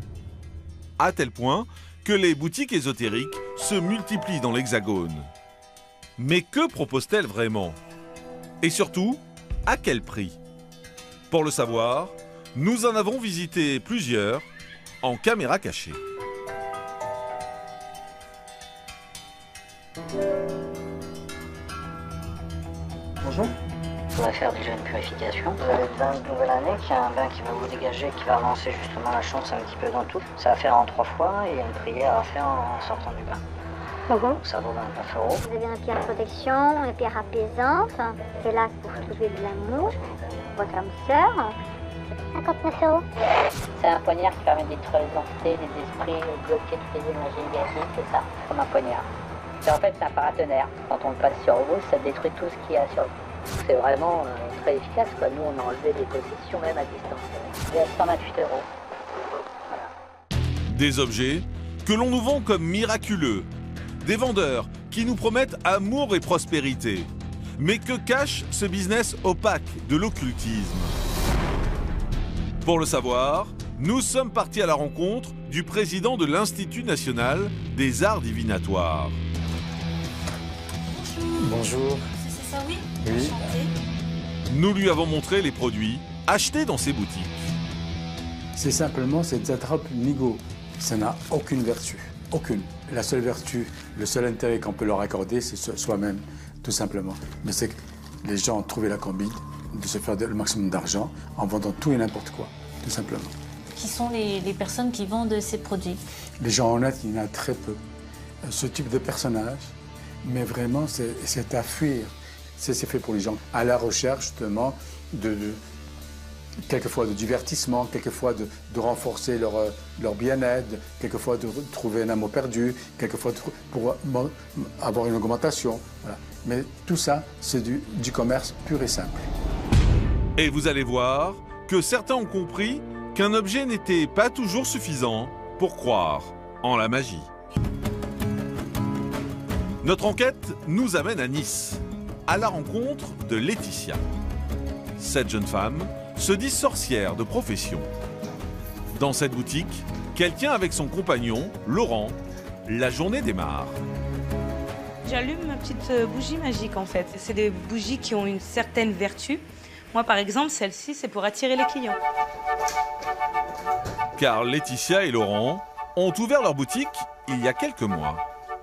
À tel point que les boutiques ésotériques se multiplient dans l'Hexagone. Mais que proposent-elles vraiment? Et surtout, à quel prix? Pour le savoir, nous en avons visité plusieurs en caméra cachée. Bonjour. On va faire déjà une purification. Vous avez besoin de nouvelle année, qu'il y a un bain qui va vous dégager, qui va avancer justement la chance un petit peu dans tout. Ça va faire en 3 fois et il y a une prière à faire en sortant du bain. Ça vaut 29 €. Vous avez une pierre de protection, une pierre apaisante. C'est là pour trouver de l'amour. Votre âme sœur. 59 €. C'est un poignard qui permet de détruire les entités, les esprits, bloquer toutes les énergies négatives, c'est ça, comme un poignard. Et en fait, c'est un paratonnerre. Quand on le passe sur vous, ça détruit tout ce qu'il y a sur vous. C'est vraiment très efficace, quoi. Nous, on a enlevé des possessions même à distance. Il est à 128 €. Voilà. Des objets que l'on nous vend comme miraculeux. Des vendeurs qui nous promettent amour et prospérité. Mais que cache ce business opaque de l'occultisme? Pour le savoir, nous sommes partis à la rencontre du président de l'Institut national des arts divinatoires. Bonjour. C'est ça, oui? Oui. Nous lui avons montré les produits achetés dans ces boutiques. C'est simplement cette attrape Migo. Ça n'a aucune vertu. Aucune. La seule vertu, le seul intérêt qu'on peut leur accorder, c'est soi-même, tout simplement. Mais c'est que les gens ont trouvé la combine de se faire le maximum d'argent en vendant tout et n'importe quoi, tout simplement. Qui sont les personnes qui vendent ces produits? Les gens honnêtes, il y en a très peu. ce type de personnage, mais vraiment, c'est à fuir. C'est fait pour les gens à la recherche, justement, quelquefois de divertissement, quelquefois de renforcer leur bien-être, quelquefois de trouver un amour perdu, quelquefois pour avoir une augmentation. Voilà. Mais tout ça, c'est du commerce pur et simple. Et vous allez voir que certains ont compris qu'un objet n'était pas toujours suffisant pour croire en la magie. Notre enquête nous amène à Nice, à la rencontre de Laetitia. Cette jeune femme se dit sorcière de profession. Dans cette boutique, qu'elle tient avec son compagnon, Laurent, la journée démarre. J'allume ma petite bougie magique en fait. C'est des bougies qui ont une certaine vertu. Moi par exemple, celle-ci, c'est pour attirer les clients. Car Laetitia et Laurent ont ouvert leur boutique il y a quelques mois.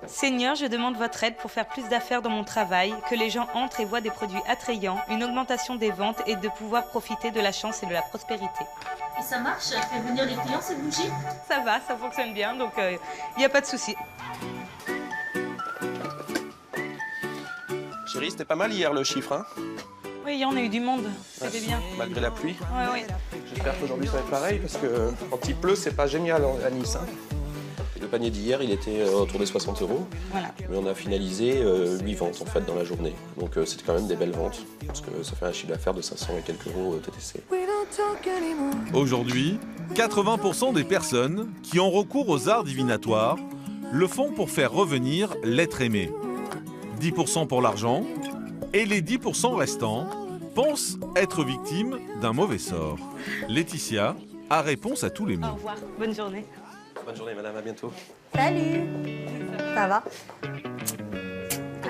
Seigneur, je demande votre aide pour faire plus d'affaires dans mon travail, que les gens entrent et voient des produits attrayants, une augmentation des ventes et de pouvoir profiter de la chance et de la prospérité. Et ça marche? Elle fait venir les clients cette bougie? Ça va, ça fonctionne bien, donc il n'y a pas de souci. Chérie, c'était pas mal hier le chiffre, hein? Oui, hier on a eu du monde, c'était bien. Malgré la pluie. Ouais. J'espère qu'aujourd'hui ça va être pareil, parce que quand il pleut, c'est pas génial à Nice. Hein. Le panier d'hier, il était autour des 60 €. Voilà. Mais on a finalisé 8 ventes en fait dans la journée. Donc c'était quand même des belles ventes, parce que ça fait un chiffre d'affaires de 500 et quelques euros TTC. Aujourd'hui, 80% des personnes qui ont recours aux arts divinatoires le font pour faire revenir l'être aimé. 10% pour l'argent, et les 10% restants pensent être victimes d'un mauvais sort. Laetitia a réponse à tous les mots. Au revoir, bonne journée. Bonne journée madame, à bientôt. Salut. Ça va?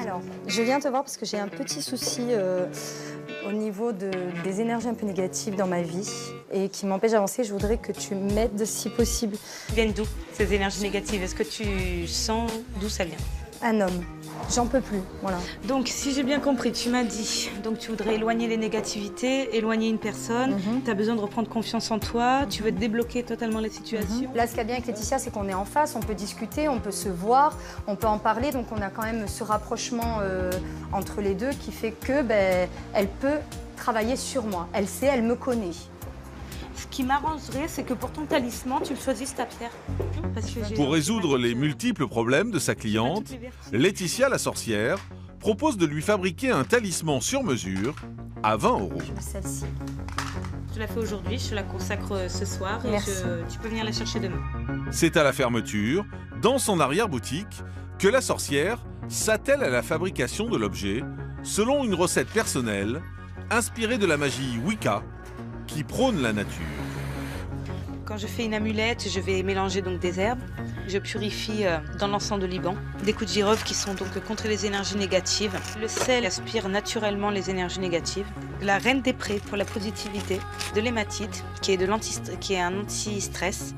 Alors, je viens te voir parce que j'ai un petit souci au niveau des énergies un peu négatives dans ma vie et qui m'empêchent d'avancer. Je voudrais que tu m'aides si possible. Viennent d'où ces énergies négatives? Est-ce que tu sens d'où ça vient? Un homme. J'en peux plus, voilà. Donc, si j'ai bien compris, tu m'as dit, donc tu voudrais éloigner les négativités, éloigner une personne, tu as besoin de reprendre confiance en toi, tu veux débloquer totalement la situation. Là, ce qu'il y a bien avec Laetitia, c'est qu'on est en face, on peut discuter, on peut se voir, on peut en parler, donc on a quand même ce rapprochement entre les deux qui fait que, elle peut travailler sur moi. Elle sait, elle me connaît. Ce qui m'arrangerait, c'est que pour ton talisman, tu le choisisses ta pierre. Pour résoudre les multiples problèmes de sa cliente, Laetitia, la sorcière, propose de lui fabriquer un talisman sur mesure à 20 €. Celle-ci. Je la fais aujourd'hui, je te la consacre ce soir et tu peux venir la chercher demain. C'est à la fermeture, dans son arrière-boutique, que la sorcière s'attelle à la fabrication de l'objet selon une recette personnelle inspirée de la magie Wicca qui prône la nature. Quand je fais une amulette, je vais mélanger donc des herbes. Je purifie dans l'encens de Liban des coups de girofle qui sont donc contre les énergies négatives. Le sel aspire naturellement les énergies négatives. La reine des prés pour la positivité. De l'hématite qui est un anti-stress.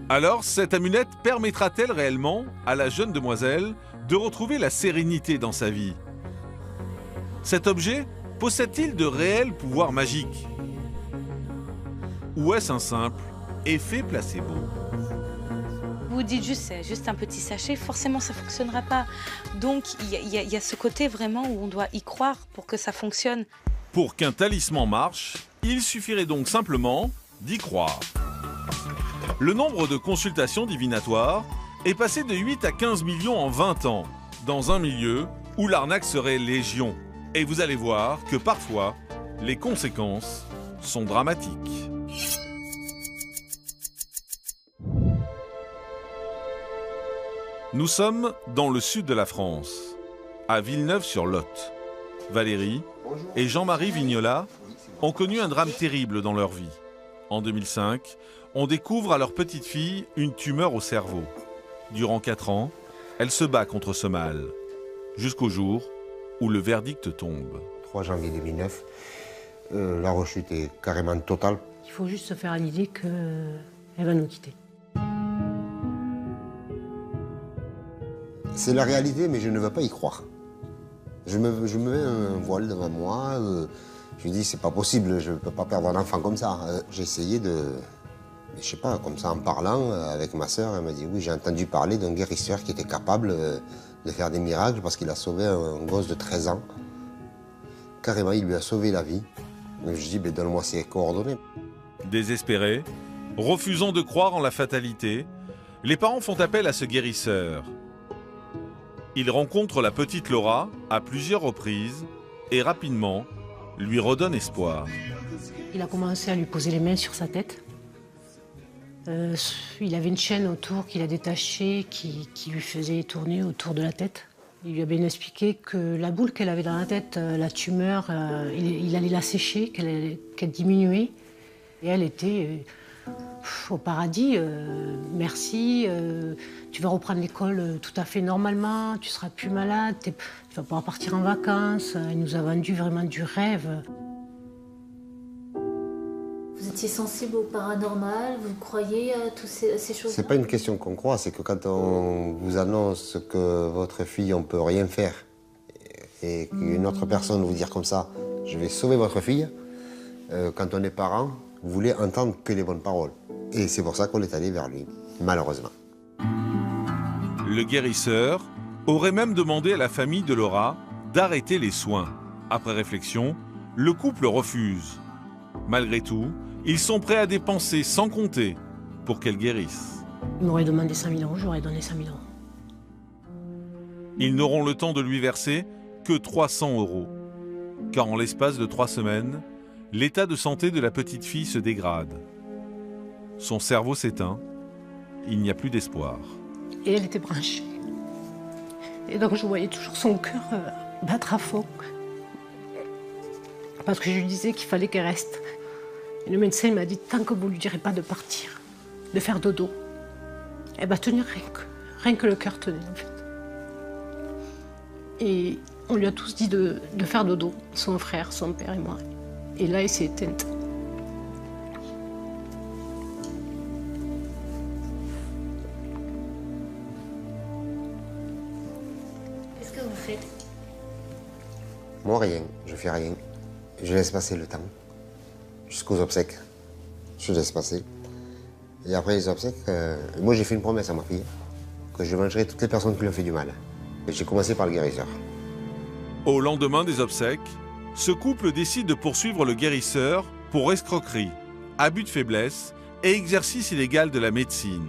Alors, cette amulette permettra-t-elle réellement à la jeune demoiselle de retrouver la sérénité dans sa vie? Cet objet possède-t-il de réels pouvoirs magiques? Ou est-ce un simple effet placebo? Vous dites juste, c'est juste un petit sachet, forcément ça ne fonctionnera pas. Donc il y a ce côté vraiment où on doit y croire pour que ça fonctionne. Pour qu'un talisman marche, il suffirait donc simplement d'y croire. Le nombre de consultations divinatoires est passé de 8 à 15 millions en 20 ans, dans un milieu où l'arnaque serait légion. Et vous allez voir que parfois, les conséquences sont dramatiques. Nous sommes dans le sud de la France, à Villeneuve-sur-Lot. Valérie et Jean-Marie Vignola ont connu un drame terrible dans leur vie. En 2005, on découvre à leur petite fille une tumeur au cerveau. Durant 4 ans, elle se bat contre ce mal, jusqu'au jour où le verdict tombe. 3 janvier 2009, la rechute est carrément totale. Il faut juste se faire à l'idée qu'elle va nous quitter. C'est la réalité, mais je ne veux pas y croire. Je me mets un voile devant moi. Je me dis, c'est pas possible, je ne peux pas perdre un enfant comme ça. J'ai essayé de Je sais pas, comme ça en parlant avec ma sœur, elle m'a dit oui, j'ai entendu parler d'un guérisseur qui était capable de faire des miracles parce qu'il a sauvé un gosse de 13 ans. Carrément, il lui a sauvé la vie. Donc, je dis, ben, donne-moi ses coordonnées. Désespérés, refusant de croire en la fatalité, les parents font appel à ce guérisseur. Ils rencontrent la petite Laura à plusieurs reprises et rapidement lui redonnent espoir. Il a commencé à lui poser les mains sur sa tête. Il avait une chaîne autour qu'il a détachée qui lui faisait tourner autour de la tête. Il lui a bien expliqué que la boule qu'elle avait dans la tête, la tumeur, il allait la sécher, qu'elle diminuait. Et elle était au paradis. Merci, tu vas reprendre l'école tout à fait normalement, tu seras plus malade, tu vas pouvoir partir en vacances. Il nous a vendu vraiment du rêve. Vous étiez sensible au paranormal, vous croyez à toutes ces choses-là? C'est pas une question qu'on croit, c'est que quand on vous annonce que votre fille, on peut rien faire, et qu'une autre personne vous dire comme ça, je vais sauver votre fille, quand on est parent, vous voulez entendre que les bonnes paroles. Et c'est pour ça qu'on est allé vers lui, malheureusement. Le guérisseur aurait même demandé à la famille de Laura d'arrêter les soins. Après réflexion, le couple refuse. Malgré tout, ils sont prêts à dépenser sans compter pour qu'elle guérisse. Il m'aurait demandé 5 000 €, j'aurais donné 5 000 €. Ils n'auront le temps de lui verser que 300 €. Car en l'espace de 3 semaines, l'état de santé de la petite fille se dégrade. Son cerveau s'éteint, il n'y a plus d'espoir. Et elle était branchée. Et donc je voyais toujours son cœur battre à fond. Parce que je lui disais qu'il fallait qu'elle reste. Et le médecin m'a dit, tant que vous ne lui direz pas de partir, de faire dodo, elle va tenir rien que le cœur tenait en fait. Et on lui a tous dit de faire dodo, son frère, son père et moi. Et là, elle s'est éteinte. Qu'est-ce que vous faites? Moi, rien, je fais rien. Je laisse passer le temps, jusqu'aux obsèques. Je laisse passer. Et après les obsèques, moi j'ai fait une promesse à ma fille, que je vengerai toutes les personnes qui lui ont fait du mal. Et j'ai commencé par le guérisseur. Au lendemain des obsèques, ce couple décide de poursuivre le guérisseur pour escroquerie, abus de faiblesse et exercice illégal de la médecine.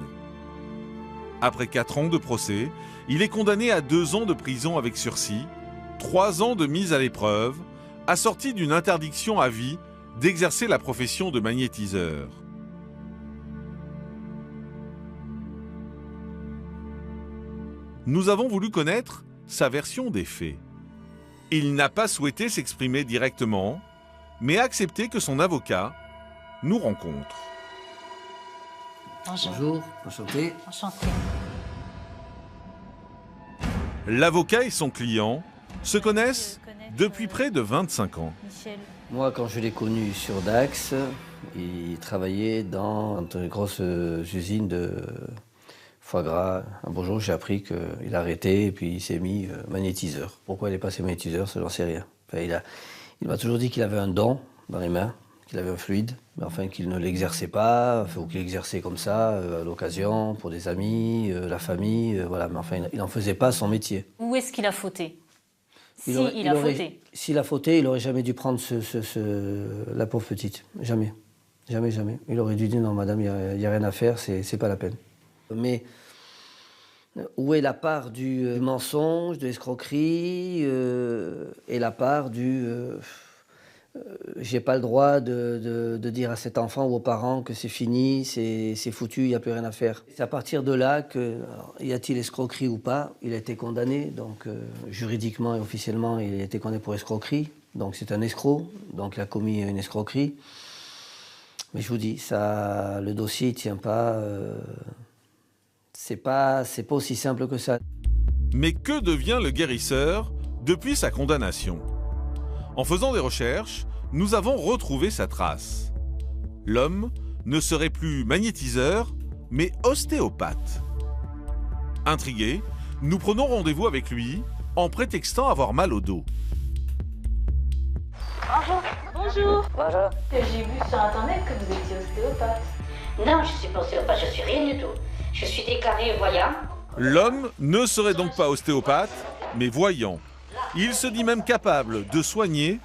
Après 4 ans de procès, il est condamné à 2 ans de prison avec sursis, 3 ans de mise à l'épreuve, assorti d'une interdiction à vie d'exercer la profession de magnétiseur. Nous avons voulu connaître sa version des faits. Il n'a pas souhaité s'exprimer directement, mais a accepté que son avocat nous rencontre. Bonjour, enchanté. Enchanté. L'avocat et son client se connaissent depuis près de 25 ans. Michel. Moi, quand je l'ai connu sur Dax, il travaillait dans une grosse usine de foie gras. Un beau jour, j'ai appris qu'il a arrêté et puis il s'est mis magnétiseur. Pourquoi il est passé magnétiseur, ça j'en sais rien. Enfin, il m'a toujours dit qu'il avait un don dans les mains, qu'il avait un fluide, mais enfin qu'il ne l'exerçait pas, ou qu'il l'exerçait comme ça, à l'occasion, pour des amis, la famille, voilà. Mais enfin, il n'en faisait pas son métier. Où est-ce qu'il a fauté? S'il a fauté, il n'aurait jamais dû prendre la pauvre petite. Jamais. Jamais, jamais. Il aurait dû dire non, madame, il n'y a rien à faire, c'est pas la peine. Mais où est la part du mensonge, de l'escroquerie et la part du j'ai pas le droit de dire à cet enfant ou aux parents que c'est fini, c'est foutu, il n'y a plus rien à faire. C'est à partir de là que, y a-t-il escroquerie ou pas, il a été condamné, donc juridiquement et officiellement, il a été condamné pour escroquerie, donc c'est un escroc, donc il a commis une escroquerie. Mais je vous dis, ça, le dossier ne tient pas, c'est pas aussi simple que ça. Mais que devient le guérisseur depuis sa condamnation ? En faisant des recherches, nous avons retrouvé sa trace. L'homme ne serait plus magnétiseur, mais ostéopathe. Intrigués, nous prenons rendez-vous avec lui en prétextant avoir mal au dos. Bonjour. Bonjour. Bonjour. J'ai vu sur internet que vous étiez ostéopathe. Non, je suis pas ostéopathe, je suis rien du tout. Je suis déclaré voyant. L'homme ne serait donc pas ostéopathe, mais voyant. Il se dit même capable de soigner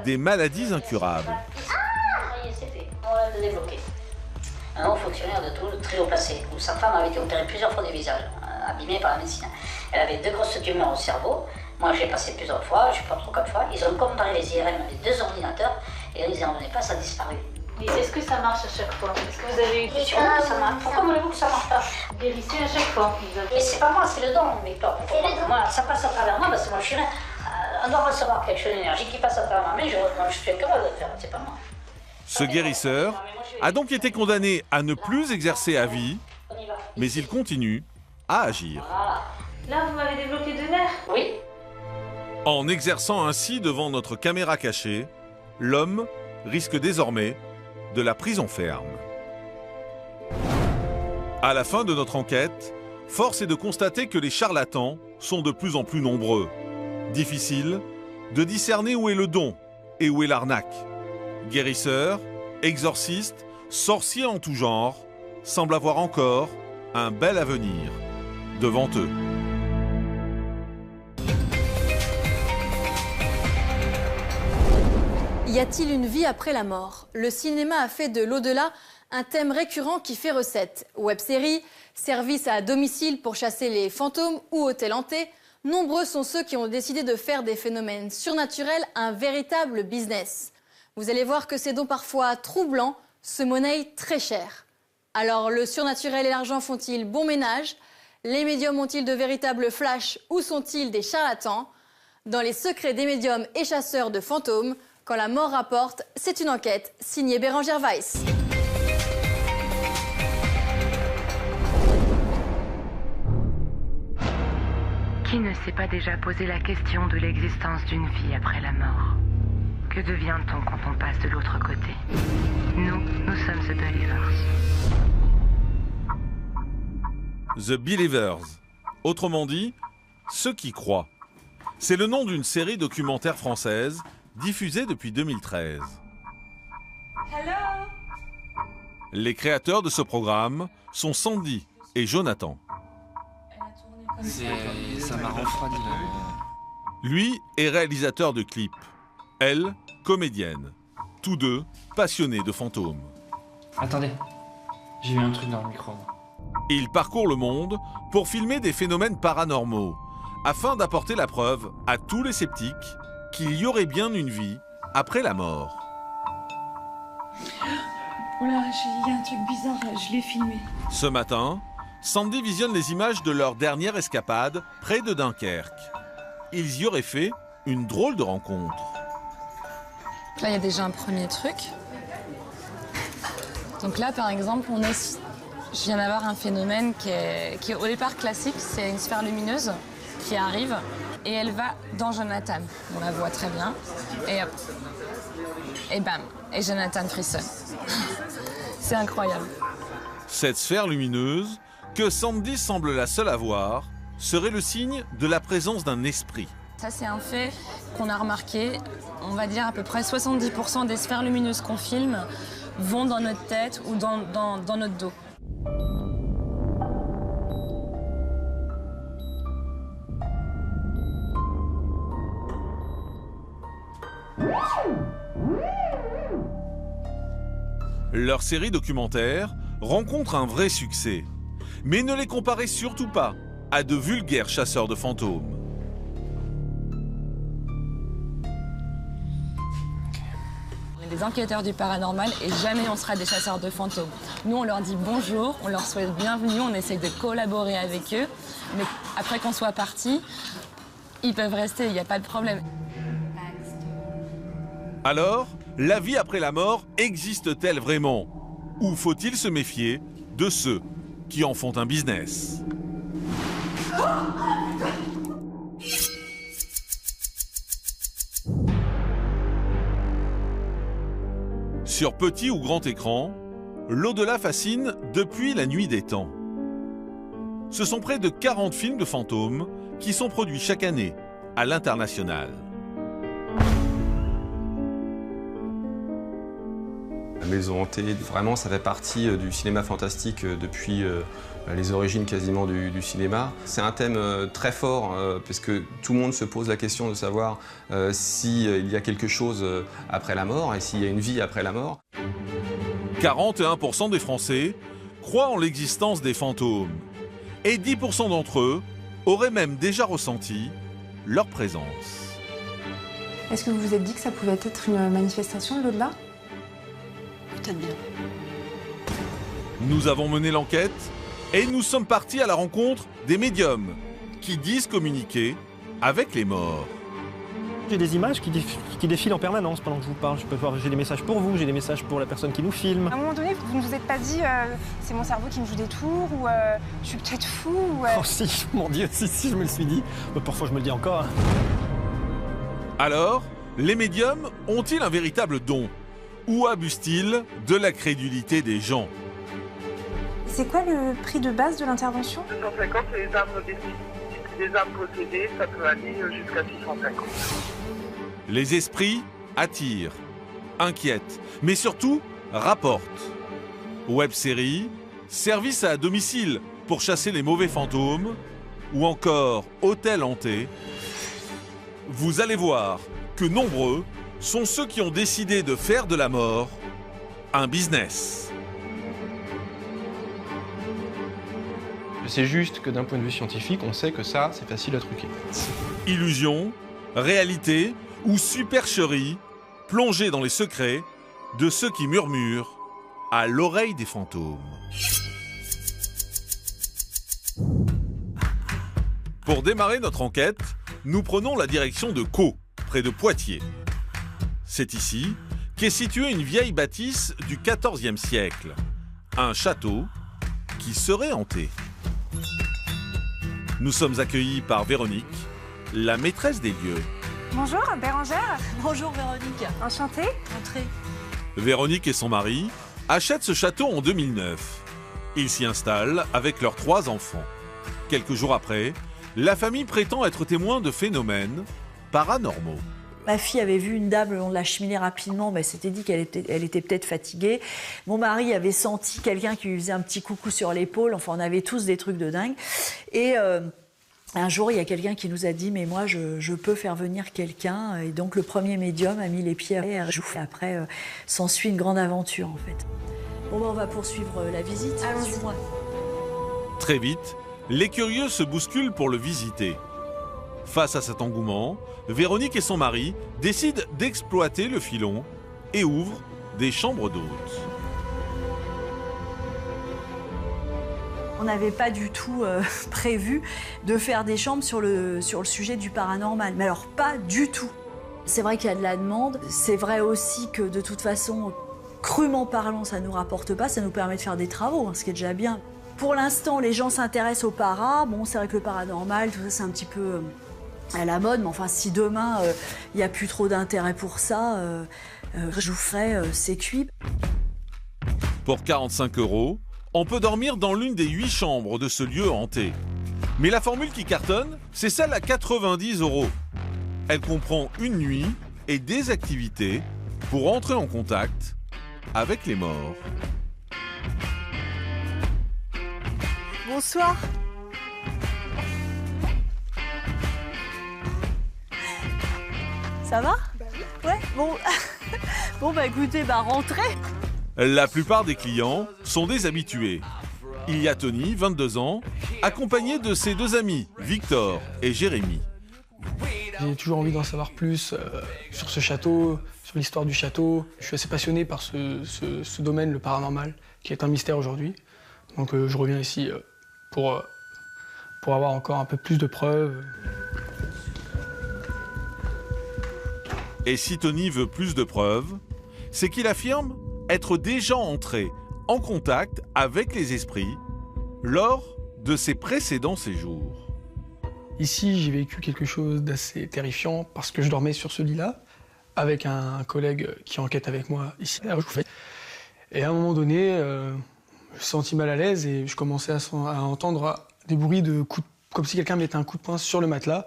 des maladies incurables. Ça y est, c'est fait. On va le débloquer. Un haut fonctionnaire de Toul, très haut placé, où sa femme avait été opérée plusieurs fois du visage, abîmée par la médecine. Elle avait 2 grosses tumeurs au cerveau. Moi, j'ai passé plusieurs fois, je ne sais pas trop 4 fois. Ils ont comparé les IRM avec 2 ordinateurs et ils n'en donnaient pas, ça a disparu. Et est-ce que ça marche à chaque fois? Est-ce que vous avez eu des questions? ça marche. Pourquoi voulez-vous que ça marche pas? Guérissez à chaque fois. Mais c'est pas moi, c'est le don, Victor. Moi, ça passe à travers moi parce que moi, je suis là. On doit recevoir quelque chose d'énergie qui passe à travers ma main. Je suis capable de le faire, c'est pas moi. Ce guérisseur a donc été condamné à ne plus exercer à vie, mais il continue à agir. Voilà. Là, vous m'avez débloqué 2 nerfs? Oui. En exerçant ainsi devant notre caméra cachée, l'homme risque désormais de la prison ferme. À la fin de notre enquête, force est de constater que les charlatans sont de plus en plus nombreux. Difficile de discerner où est le don et où est l'arnaque. Guérisseurs, exorcistes, sorciers en tout genre semblent avoir encore un bel avenir devant eux. Y a-t-il une vie après la mort? Le cinéma a fait de l'au-delà un thème récurrent qui fait recette. Web-série, service à domicile pour chasser les fantômes ou hôtel hanté, nombreux sont ceux qui ont décidé de faire des phénomènes surnaturels un véritable business. Vous allez voir que ces dons parfois troublants se monnaient très cher. Alors le surnaturel et l'argent font-ils bon ménage? Les médiums ont-ils de véritables flashs ou sont-ils des charlatans? Dans les secrets des médiums et chasseurs de fantômes, quand la mort rapporte, c'est une enquête signée Bérangère Weiss. Qui ne s'est pas déjà posé la question de l'existence d'une vie après la mort? Que devient-on quand on passe de l'autre côté? Nous sommes The Believers. The Believers, autrement dit, ceux qui croient. C'est le nom d'une série documentaire française diffusée depuis 2013. Hello. Les créateurs de ce programme sont Sandy et Jonathan. Ça m'a refroidi là. Lui est réalisateur de clips, elle, comédienne. Tous deux passionnés de fantômes. Attendez, j'ai eu un truc dans le micro. Ils parcourent le monde pour filmer des phénomènes paranormaux, afin d'apporter la preuve à tous les sceptiques qu'il y aurait bien une vie après la mort. Oh là, il y a un truc bizarre, je l'ai filmé. Ce matin, Sandy visionne les images de leur dernière escapade près de Dunkerque. Ils y auraient fait une drôle de rencontre. Là, il y a déjà un premier truc. Donc là, par exemple, je viens d'avoir un phénomène qui est au départ classique. C'est une sphère lumineuse qui arrive et elle va dans Jonathan. On la voit très bien. Et hop. Et bam. Et Jonathan frissonne. C'est incroyable. Cette sphère lumineuse, que Sandy semble la seule à voir, serait le signe de la présence d'un esprit. Ça, c'est un fait qu'on a remarqué. On va dire à peu près 70% des sphères lumineuses qu'on filme vont dans notre tête ou dans notre dos. Leur série documentaire rencontre un vrai succès. Mais ne les comparez surtout pas à de vulgaires chasseurs de fantômes. On est des enquêteurs du paranormal et jamais on sera des chasseurs de fantômes. Nous, on leur dit bonjour, on leur souhaite bienvenue, on essaye de collaborer avec eux. Mais après qu'on soit partis, ils peuvent rester, il n'y a pas de problème. Alors, la vie après la mort existe-t-elle vraiment? Ou faut-il se méfier de ceux qui en font un business? Sur petit ou grand écran, l'au-delà fascine depuis la nuit des temps. Ce sont près de 40 films de fantômes qui sont produits chaque année à l'international. La maison hantée, vraiment, ça fait partie du cinéma fantastique depuis les origines quasiment du cinéma. C'est un thème très fort parce que tout le monde se pose la question de savoir s'il y a quelque chose après la mort et s'il y a une vie après la mort. 41% des Français croient en l'existence des fantômes et 10% d'entre eux auraient même déjà ressenti leur présence. Est-ce que vous vous êtes dit que ça pouvait être une manifestation de l'au-delà? Peut-être bien. Nous avons mené l'enquête et nous sommes partis à la rencontre des médiums qui disent communiquer avec les morts. J'ai des images qui défilent en permanence pendant que je vous parle. J'ai des messages pour vous, j'ai des messages pour la personne qui nous filme. À un moment donné, vous ne vous êtes pas dit c'est mon cerveau qui me joue des tours ou je suis peut-être fou ou, Oh si, mon Dieu, si, je me le suis dit. Parfois je me le dis encore. Alors, les médiums ont-ils un véritable don? Ou abusent-ils de la crédulité des gens? C'est quoi le prix de base de l'intervention? 250, c'est les armes définies. Les armes possédées, ça peut aller jusqu'à 650. Les esprits attirent, inquiètent, mais surtout rapportent. Web-série, service à domicile pour chasser les mauvais fantômes, ou encore hôtel hanté. Vous allez voir que nombreux sont ceux qui ont décidé de faire de la mort un business. C'est juste que d'un point de vue scientifique, on sait que ça, c'est facile à truquer. Illusion, réalité ou supercherie, plongez dans les secrets de ceux qui murmurent à l'oreille des fantômes. Pour démarrer notre enquête, nous prenons la direction de Caux, près de Poitiers. C'est ici qu'est située une vieille bâtisse du XIVe siècle, un château qui serait hanté. Nous sommes accueillis par Véronique, la maîtresse des lieux. Bonjour, Bérangère. Bonjour Véronique. Enchantée. Entrez. Véronique et son mari achètent ce château en 2009. Ils s'y installent avec leurs 3 enfants. Quelques jours après, la famille prétend être témoin de phénomènes paranormaux. Ma fille avait vu une dame le long de la cheminée rapidement, mais s'était dit qu'elle était peut-être fatiguée. Mon mari avait senti quelqu'un qui lui faisait un petit coucou sur l'épaule. Enfin, on avait tous des trucs de dingue. Et un jour, il y a quelqu'un qui nous a dit « Mais moi, je peux faire venir quelqu'un ». Et donc, le premier médium a mis les pieds à terre. Après, s'ensuit une grande aventure, en fait. Bon, on va poursuivre la visite. Allons-y. Très vite, les curieux se bousculent pour le visiter. Face à cet engouement, Véronique et son mari décident d'exploiter le filon et ouvrent des chambres d'hôtes. On n'avait pas du tout prévu de faire des chambres sur le sujet du paranormal. Mais alors, pas du tout. C'est vrai qu'il y a de la demande. C'est vrai aussi que, de toute façon, crûment parlant, ça ne nous rapporte pas. Ça nous permet de faire des travaux, ce qui est déjà bien. Pour l'instant, les gens s'intéressent au para. Bon, c'est vrai que le paranormal, tout ça, c'est un petit peu à la mode. Mais enfin, si demain, il n'y a plus trop d'intérêt pour ça, je vous ferai c'est cuit. Pour 45 €, on peut dormir dans l'une des 8 chambres de ce lieu hanté. Mais la formule qui cartonne, c'est celle à 90 €. Elle comprend une nuit et des activités pour entrer en contact avec les morts. Bonsoir. Ça va? Bah oui. Ouais, bon. Bon, bah écoutez, rentrez. La plupart des clients sont des habitués. Il y a Tony, 22 ans, accompagné de ses 2 amis, Victor et Jérémy. J'ai toujours envie d'en savoir plus sur ce château, sur l'histoire du château. Je suis assez passionné par ce domaine, le paranormal, qui est un mystère aujourd'hui. Donc je reviens ici pour avoir encore un peu plus de preuves. Et si Tony veut plus de preuves, c'est qu'il affirme être déjà entré en contact avec les esprits lors de ses précédents séjours. Ici, j'ai vécu quelque chose d'assez terrifiant parce que je dormais sur ce lit-là avec un collègue qui enquête avec moi ici. Et à un moment donné, je me suis senti mal à l'aise et je commençais à entendre des bruits de coups comme si quelqu'un mettait un coup de poing sur le matelas.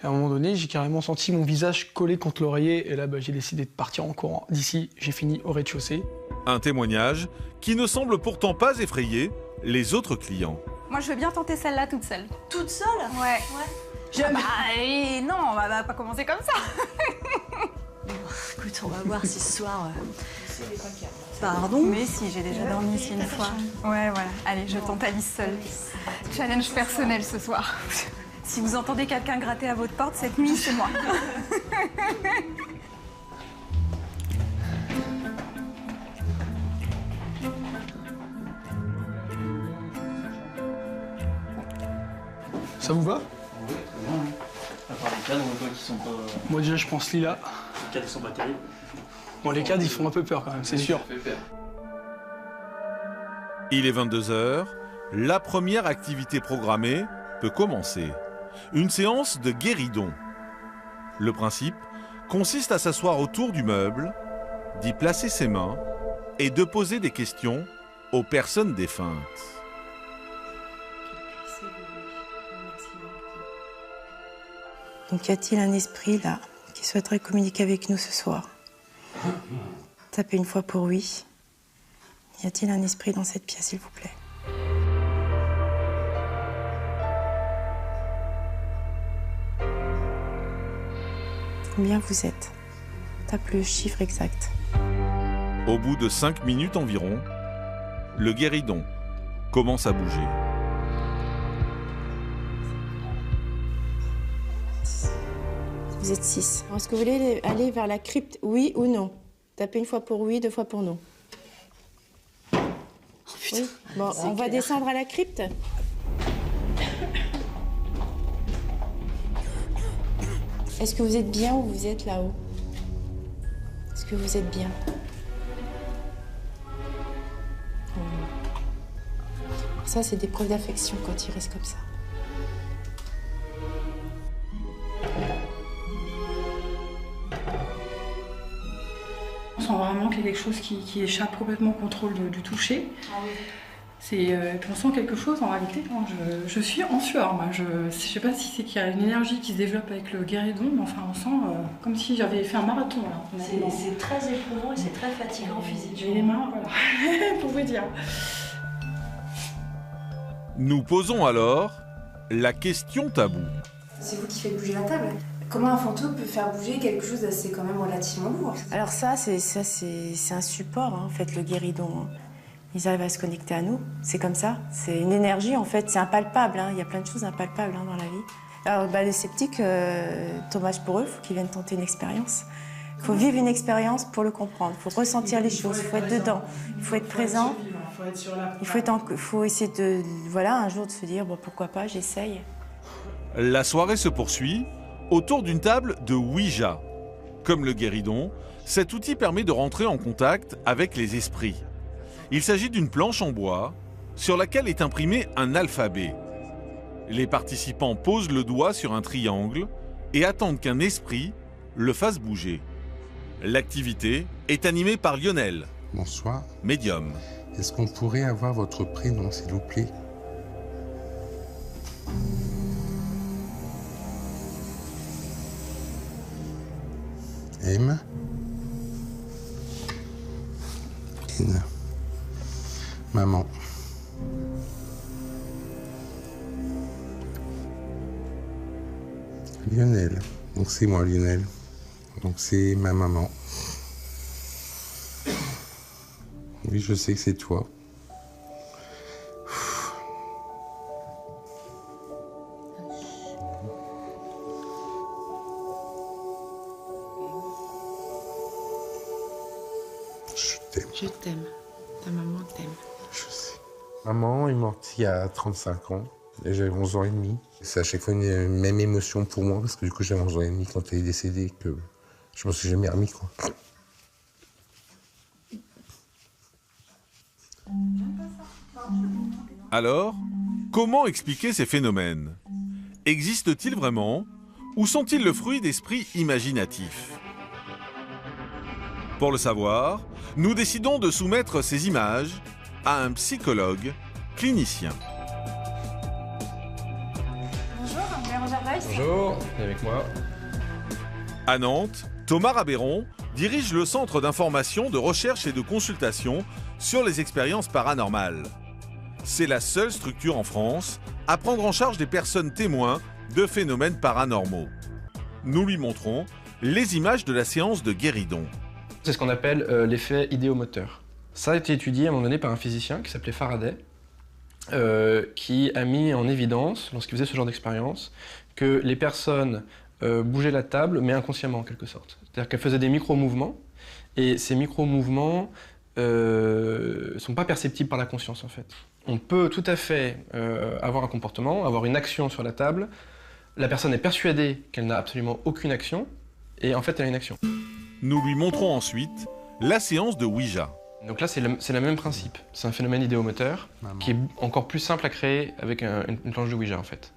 Et à un moment donné, j'ai carrément senti mon visage collé contre l'oreiller et là, j'ai décidé de partir en courant d'ici. J'ai fini au rez-de-chaussée. Un témoignage qui ne semble pourtant pas effrayer les autres clients. Moi, je veux bien tenter celle-là toute seule. Toute seule? Ouais. Non, on va pas commencer comme ça. Écoute, on va voir si ce soir... Pardon? Mais si, j'ai déjà dormi ici une fois. Ouais, voilà. Allez, je tente Alice seule. Challenge personnel ce soir. Si vous entendez quelqu'un gratter à votre porte cette nuit, c'est moi. Ça vous va? Oui, très bien. À part les cadres, on voit qui sont pas... Moi déjà je pense Lila. Les cadres, ils sont pas terribles. Bon, les cadres, ils font un peu peur quand même, c'est sûr. Ça fait peur. Il est 22h, la première activité programmée peut commencer. Une séance de guéridon. Le principe consiste à s'asseoir autour du meuble, d'y placer ses mains et de poser des questions aux personnes défuntes. Donc y a-t-il un esprit là qui souhaiterait communiquer avec nous ce soir? Tapez une fois pour oui. Y a-t-il un esprit dans cette pièce, s'il vous plaît? Combien vous êtes? Tape le chiffre exact. Au bout de 5 minutes environ, le guéridon commence à bouger. Vous êtes 6. Est-ce que vous voulez aller vers la crypte, oui ou non? Tapez une fois pour oui, 2 fois pour non. Oui. Bon, on va descendre à la crypte. Est-ce que vous êtes bien ou vous êtes là-haut? Est-ce que vous êtes bien? Ça, c'est des preuves d'affection quand il reste comme ça. On sent vraiment qu'il y a quelque chose qui échappe complètement au contrôle du toucher. Ah oui. Puis on sent quelque chose en réalité. Je suis en sueur. Moi. Je sais pas si c'est qu'il y a une énergie qui se développe avec le guéridon, mais enfin on sent comme si j'avais fait un marathon. C'est très éprouvant et c'est très fatigant physiquement. J'ai les mains, voilà, pour vous dire. Nous posons alors la question taboue. C'est vous qui faites bouger la table. Comment un fantôme peut faire bouger quelque chose d'assez quand même relativement lourd? Alors ça, c'est un support, hein, en fait, le guéridon. Ils arrivent à se connecter à nous, c'est comme ça. C'est une énergie, en fait, c'est impalpable. Hein. Il y a plein de choses impalpables hein, dans la vie. Alors, les sceptiques, dommage pour eux, il faut qu'ils viennent tenter une expérience. Il faut vivre une expérience pour le comprendre. Il faut ressentir les choses, il faut être dedans, il faut être présent. Il faut essayer de, voilà, un jour de se dire, bon, pourquoi pas, j'essaye. La soirée se poursuit autour d'une table de Ouija. Comme le guéridon, cet outil permet de rentrer en contact avec les esprits. Il s'agit d'une planche en bois sur laquelle est imprimé un alphabet. Les participants posent le doigt sur un triangle et attendent qu'un esprit le fasse bouger. L'activité est animée par Lionel. Bonsoir. Médium. Est-ce qu'on pourrait avoir votre prénom, s'il vous plaît? M. N. Maman. Lionel. Donc c'est moi, Lionel. Donc c'est ma maman. Oui, je sais que c'est toi. Je t'aime. Ta maman t'aime. Je sais. Maman est morte il y a 35 ans. Et j'avais 11 ans et demi. C'est à chaque fois une même émotion pour moi, parce que du coup j'avais 11 ans et demi quand elle est décédée, que je me suis jamais remis, quoi. Alors, comment expliquer ces phénomènes? Existent-ils vraiment ou sont-ils le fruit d'esprits imaginatifs? Pour le savoir, nous décidons de soumettre ces images à un psychologue clinicien. Bonjour, Bérangère Weiss. Bonjour, viens avec moi. À Nantes, Thomas Rabéron dirige le Centre d'information, de recherche et de consultation sur les expériences paranormales. C'est la seule structure en France à prendre en charge des personnes témoins de phénomènes paranormaux. Nous lui montrons les images de la séance de guéridon. C'est ce qu'on appelle l'effet idéomoteur. Ça a été étudié à un moment donné par un physicien qui s'appelait Faraday, qui a mis en évidence, lorsqu'il faisait ce genre d'expérience, que les personnes bougeaient la table, mais inconsciemment en quelque sorte. C'est-à-dire qu'elles faisaient des micro-mouvements, et ces micro-mouvements ne sont pas perceptibles par la conscience en fait. On peut tout à fait avoir un comportement, avoir une action sur la table, la personne est persuadée qu'elle n'a absolument aucune action, et en fait elle a une action. Nous lui montrons ensuite la séance de Ouija. Donc là, c'est le même principe. C'est un phénomène idéomoteur qui est encore plus simple à créer avec une planche de Ouija, en fait.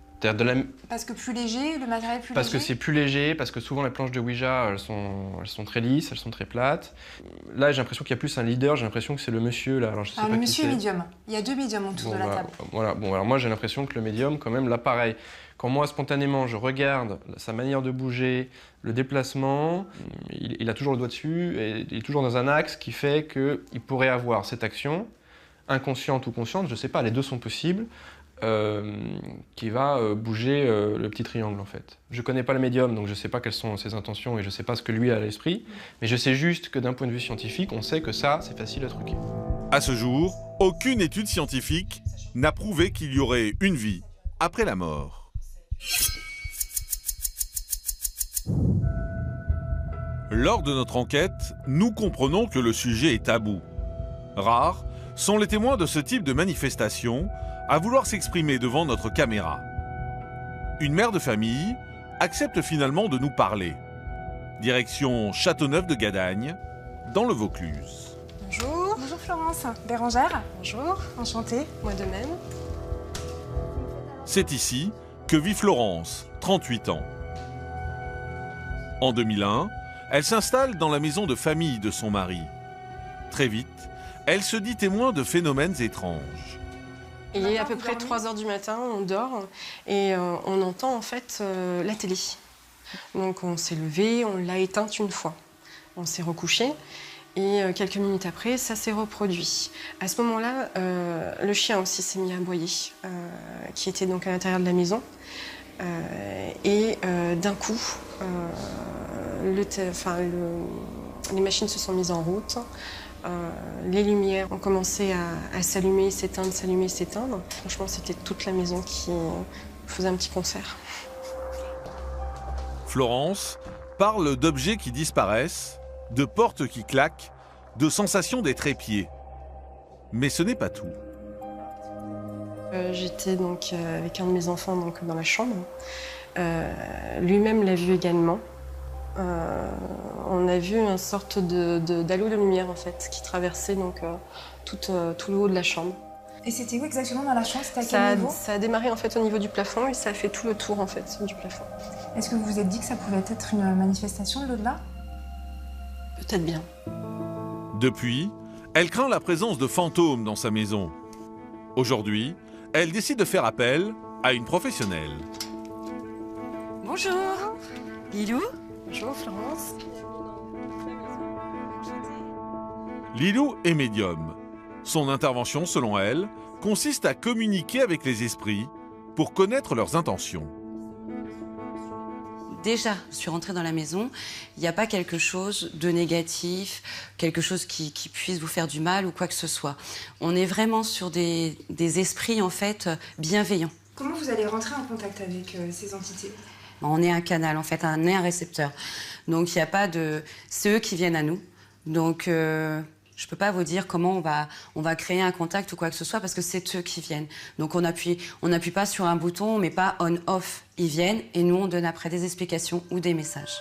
Parce que plus léger, le matériel plus léger. Parce que c'est plus léger, parce que souvent les planches de Ouija, elles sont très lisses, elles sont très plates. Là, j'ai l'impression qu'il y a plus un leader, j'ai l'impression que c'est le monsieur, là. Alors, je sais pas le qui monsieur c'est. médium. Il y a 2 médiums autour de la table. Voilà. Bon, alors moi, j'ai l'impression que le médium, quand même, là, pareil. Quand moi, spontanément, je regarde sa manière de bouger, le déplacement, il a toujours le doigt dessus, et il est toujours dans un axe qui fait qu'il pourrait avoir cette action, inconsciente ou consciente, je ne sais pas, les deux sont possibles, qui va bouger le petit triangle, en fait. Je ne connais pas le médium, donc je ne sais pas quelles sont ses intentions, et je ne sais pas ce que lui a à l'esprit, mais je sais juste que d'un point de vue scientifique, on sait que ça, c'est facile à truquer. À ce jour, aucune étude scientifique n'a prouvé qu'il y aurait une vie après la mort. Lors de notre enquête, nous comprenons que le sujet est tabou. Rares sont les témoins de ce type de manifestation à vouloir s'exprimer devant notre caméra. Une mère de famille accepte finalement de nous parler. Direction Châteauneuf de Gadagne, dans le Vaucluse. Bonjour. Bonjour Florence. Bérangère. Bonjour. Enchantée. Moi de même. C'est ici que vit Florence, 38 ans. En 2001, elle s'installe dans la maison de famille de son mari. Très vite, elle se dit témoin de phénomènes étranges. Il est à peu près 3 h du matin, on dort et on entend en fait la télé. Donc on s'est levé, on l'a éteinte une fois. On s'est recouché et quelques minutes après, ça s'est reproduit. À ce moment-là, le chien aussi s'est mis à aboyer, qui était donc à l'intérieur de la maison. Et d'un coup, les machines se sont mises en route. Les lumières ont commencé à s'allumer, s'éteindre, s'allumer, s'éteindre. Franchement, c'était toute la maison qui faisait un petit concert. Florence parle d'objets qui disparaissent, de portes qui claquent, de sensations des trépieds. Mais ce n'est pas tout. J'étais donc avec un de mes enfants donc, dans la chambre. Lui-même l'a vu également. On a vu une sorte d'halo de lumière en fait, qui traversait donc, tout le haut de la chambre. Et c'était où exactement dans la chambre? C'était à quel niveau? Ça a démarré en fait, au niveau du plafond et ça a fait tout le tour en fait, du plafond. Est-ce que vous vous êtes dit que ça pouvait être une manifestation de l'au-delà? Peut-être bien. Depuis, elle craint la présence de fantômes dans sa maison. Aujourd'hui, elle décide de faire appel à une professionnelle. Bonjour. Lilou. Bonjour Florence. Lilou est médium. Son intervention, selon elle, consiste à communiquer avec les esprits pour connaître leurs intentions. Déjà, je suis rentrée dans la maison, il n'y a pas quelque chose de négatif, quelque chose qui puisse vous faire du mal ou quoi que ce soit. On est vraiment sur des esprits, en fait, bienveillants. Comment vous allez rentrer en contact avec ces entités? On est un canal, en fait, on est un récepteur. Donc, il n'y a pas de... C'est eux qui viennent à nous. Donc, je ne peux pas vous dire comment on va créer un contact ou quoi que ce soit parce que c'est eux qui viennent. Donc, on n'appuie pas sur un bouton, on ne met pas on-off. Ils viennent et nous, on donne après des explications ou des messages.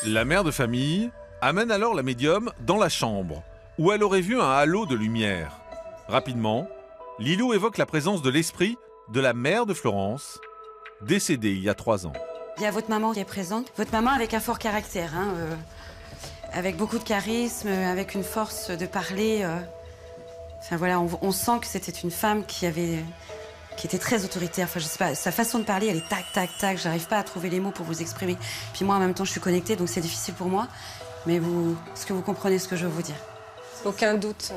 La mère de famille amène alors la médium dans la chambre où elle aurait vu un halo de lumière. Rapidement, Lilou évoque la présence de l'esprit de la mère de Florence, décédée il y a 3 ans. Il y a votre maman qui est présente. Votre maman avec un fort caractère, avec beaucoup de charisme, avec une force de parler. Enfin voilà, on sent que c'était une femme qui avait qui était très autoritaire. Enfin, je sais pas, sa façon de parler, elle est tac, tac, tac. J'arrive pas à trouver les mots pour vous exprimer. Puis moi, en même temps, je suis connectée, donc c'est difficile pour moi. Mais est-ce que vous comprenez ce que je veux vous dire? Aucun doute,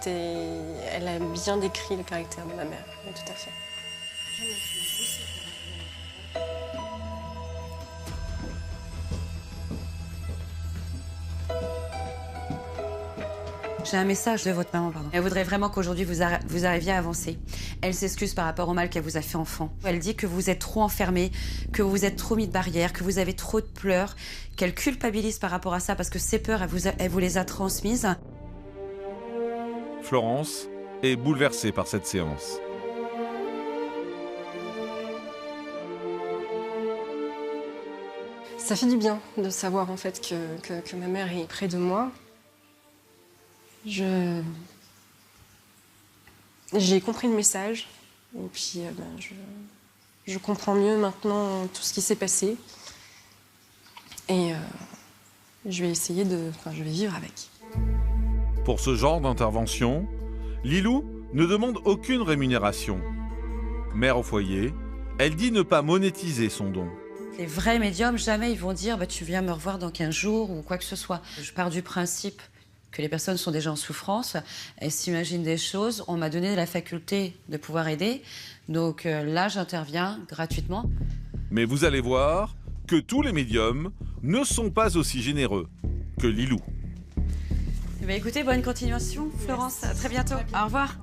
elle a bien décrit le caractère de ma mère, oui, tout à fait. J'ai un message de votre maman, pardon. Elle voudrait vraiment qu'aujourd'hui vous arriviez à avancer. Elle s'excuse par rapport au mal qu'elle vous a fait enfant. Elle dit que vous êtes trop enfermé, que vous êtes trop mis de barrières, que vous avez trop de pleurs, qu'elle culpabilise par rapport à ça parce que ces peurs, elle vous les a transmises. Florence est bouleversée par cette séance. Ça fait du bien de savoir en fait que ma mère est près de moi. J'ai compris le message et puis je comprends mieux maintenant tout ce qui s'est passé et je vais essayer je vais vivre avec. Pour ce genre d'intervention, Lilou ne demande aucune rémunération. Mère au foyer, elle dit ne pas monétiser son don. Les vrais médiums, jamais ils vont dire tu viens me revoir dans 15 jours ou quoi que ce soit. Je pars du principe que les personnes sont déjà en souffrance, elles s'imaginent des choses. On m'a donné la faculté de pouvoir aider, donc là j'interviens gratuitement. Mais vous allez voir que tous les médiums ne sont pas aussi généreux que Lilou. Eh bien, écoutez, bonne continuation, Florence, à très bientôt. Au revoir.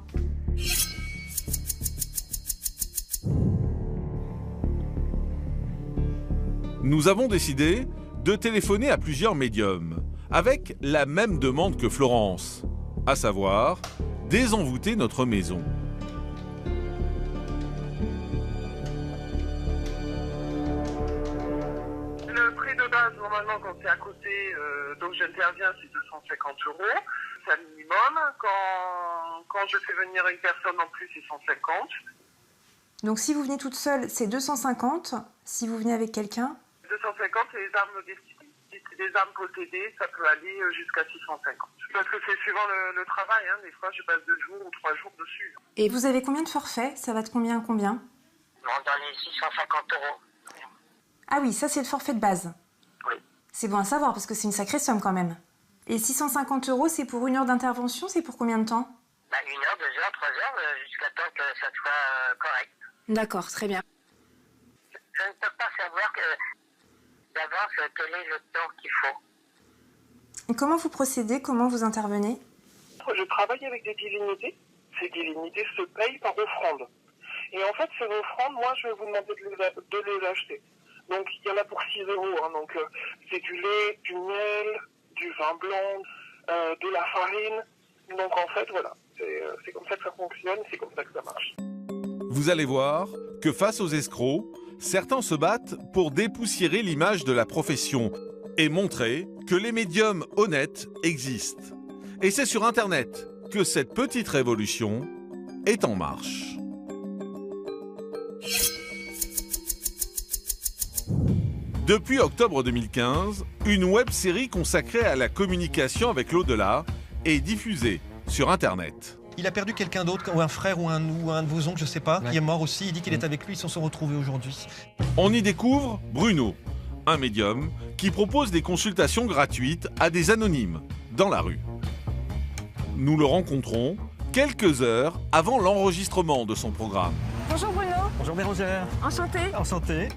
Nous avons décidé de téléphoner à plusieurs médiums, avec la même demande que Florence, à savoir désenvoûter notre maison. Le prix de base, normalement, quand c'est à côté, donc j'interviens, c'est 250 €. C'est un minimum. Quand je fais venir une personne en plus, c'est 150. Donc si vous venez toute seule, c'est 250. Si vous venez avec quelqu'un 250, c'est des armes possédées, ça peut aller jusqu'à 650. Parce que c'est suivant le travail, hein. Des fois, je passe 2 jours ou 3 jours dessus. Et vous avez combien de forfaits? Ça va de combien à combien? Dans les 650 €. Ah oui, ça c'est le forfait de base. Oui. C'est bon à savoir parce que c'est une sacrée somme quand même. Et 650 €, c'est pour 1 heure d'intervention, c'est pour combien de temps? 1 heure, 2 heures, 3 heures, jusqu'à temps que ça soit correct. D'accord, très bien. Je ne peux pas savoir d'avance quel est le temps qu'il faut. Et comment vous procédez? Comment vous intervenez? Je travaille avec des divinités. Ces divinités se payent par offrande. Et en fait, ces offrandes, moi, je vais vous demander de les acheter. Donc, il y en a pour 6 €. Hein. Donc, c'est du lait, du miel, du vin blanc, de la farine. Donc, en fait, voilà. C'est comme ça que ça fonctionne, c'est comme ça que ça marche. Vous allez voir que face aux escrocs, certains se battent pour dépoussiérer l'image de la profession et montrer que les médiums honnêtes existent. Et c'est sur Internet que cette petite révolution est en marche. Depuis octobre 2015, une web-série consacrée à la communication avec l'au-delà est diffusée sur Internet. Il a perdu quelqu'un d'autre, ou un frère, ou un de vos oncles, je sais pas, qui est mort aussi. Il dit qu'il est avec lui, ils se sont retrouvés aujourd'hui. On y découvre Bruno, un médium qui propose des consultations gratuites à des anonymes dans la rue. Nous le rencontrons quelques heures avant l'enregistrement de son programme. Bonjour Bruno. Bonjour Bérangère. Enchantée. Enchanté.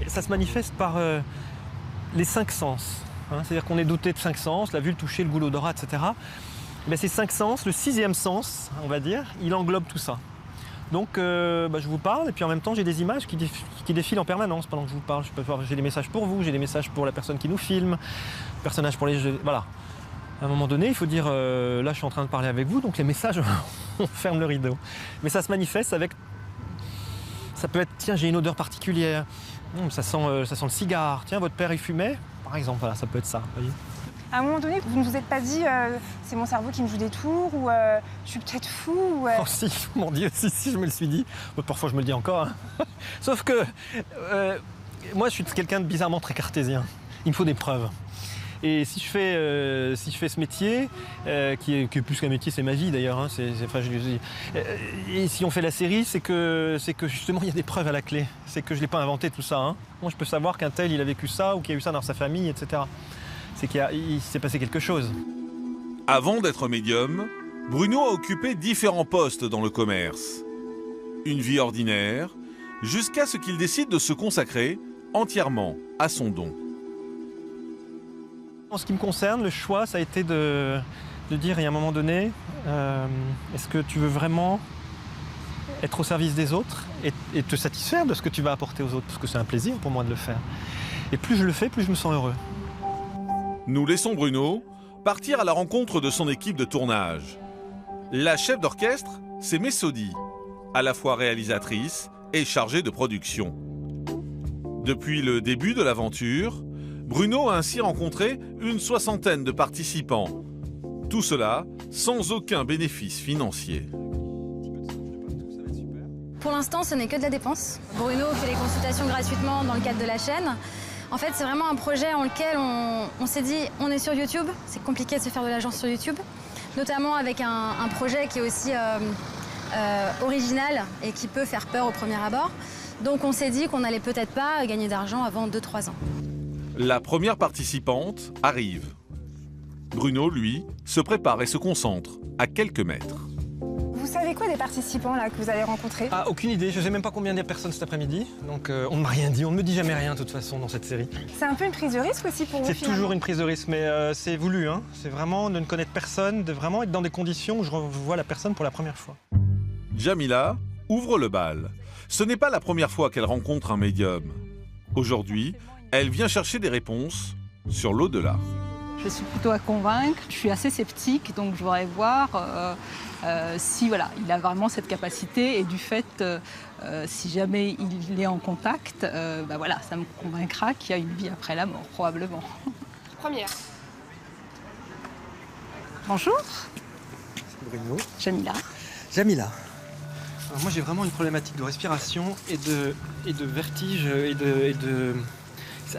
Ça se manifeste par les 5 sens. Hein, c'est-à-dire qu'on est doté de 5 sens, la vue, le toucher, le goût, l'odorat, etc. Mais ces 5 sens, le 6e sens, on va dire, il englobe tout ça. Donc je vous parle et puis en même temps j'ai des images qui défilent en permanence pendant que je vous parle. J'ai des messages pour vous, j'ai des messages pour la personne qui nous filme, personnages pour les jeux. Voilà. À un moment donné, il faut dire là je suis en train de parler avec vous, donc les messages, on ferme le rideau. Mais ça se manifeste avec. Ça peut être tiens, j'ai une odeur particulière, ça sent le cigare, tiens, votre père il fumait, par exemple, voilà, ça peut être ça. Voyez. À un moment donné, vous ne vous êtes pas dit c'est mon cerveau qui me joue des tours ou je suis peut-être fou ou, Oh si, mon Dieu, si, je me le suis dit. Parfois je me le dis encore. Hein. Sauf que moi je suis quelqu'un de bizarrement très cartésien. Il me faut des preuves. Et si je fais ce métier, qui est plus qu'un métier, c'est ma vie d'ailleurs, hein, et si on fait la série, c'est que justement il y a des preuves à la clé. C'est que je ne l'ai pas inventé tout ça. Hein. Moi je peux savoir qu'un tel il a vécu ça ou qu'il y a eu ça dans sa famille, etc. C'est qu'il s'est passé quelque chose. Avant d'être médium, Bruno a occupé différents postes dans le commerce. Une vie ordinaire, jusqu'à ce qu'il décide de se consacrer entièrement à son don. En ce qui me concerne, le choix, ça a été de dire, à un moment donné, est-ce que tu veux vraiment être au service des autres et te satisfaire de ce que tu vas apporter aux autres? Parce que c'est un plaisir pour moi de le faire. Et plus je le fais, plus je me sens heureux. Nous laissons Bruno partir à la rencontre de son équipe de tournage. La chef d'orchestre, c'est Messodi, à la fois réalisatrice et chargée de production. Depuis le début de l'aventure, Bruno a ainsi rencontré une 60aine de participants. Tout cela sans aucun bénéfice financier. Pour l'instant, ce n'est que de la dépense. Bruno fait les consultations gratuitement dans le cadre de la chaîne. En fait, c'est vraiment un projet en lequel on s'est dit, on est sur YouTube, c'est compliqué de se faire de l'agence sur YouTube, notamment avec un projet qui est aussi original et qui peut faire peur au premier abord. Donc on s'est dit qu'on n'allait peut-être pas gagner d'argent avant 2-3 ans. La première participante arrive. Bruno, lui, se prépare et se concentre à quelques mètres. Vous savez quoi des participants là, que vous allez rencontrer? Ah, aucune idée, je ne sais même pas combien il y a de personnes cet après-midi. Donc on ne m'a rien dit, on ne me dit jamais rien de toute façon dans cette série. C'est un peu une prise de risque aussi pour vous? C'est toujours une prise de risque, mais c'est voulu. Hein. C'est vraiment de ne connaître personne, de vraiment être dans des conditions où je revois la personne pour la première fois. Jamila ouvre le bal. Ce n'est pas la première fois qu'elle rencontre un médium. Aujourd'hui, elle vient chercher des réponses sur l'au-delà. Je suis plutôt à convaincre, je suis assez sceptique, donc je voudrais voir si voilà, il a vraiment cette capacité et du fait, si jamais il est en contact, bah voilà, ça me convaincra qu'il y a une vie après la mort, probablement. Première. Bonjour. Bruno. Jamila. Jamila. Alors moi j'ai vraiment une problématique de respiration et de vertige et de...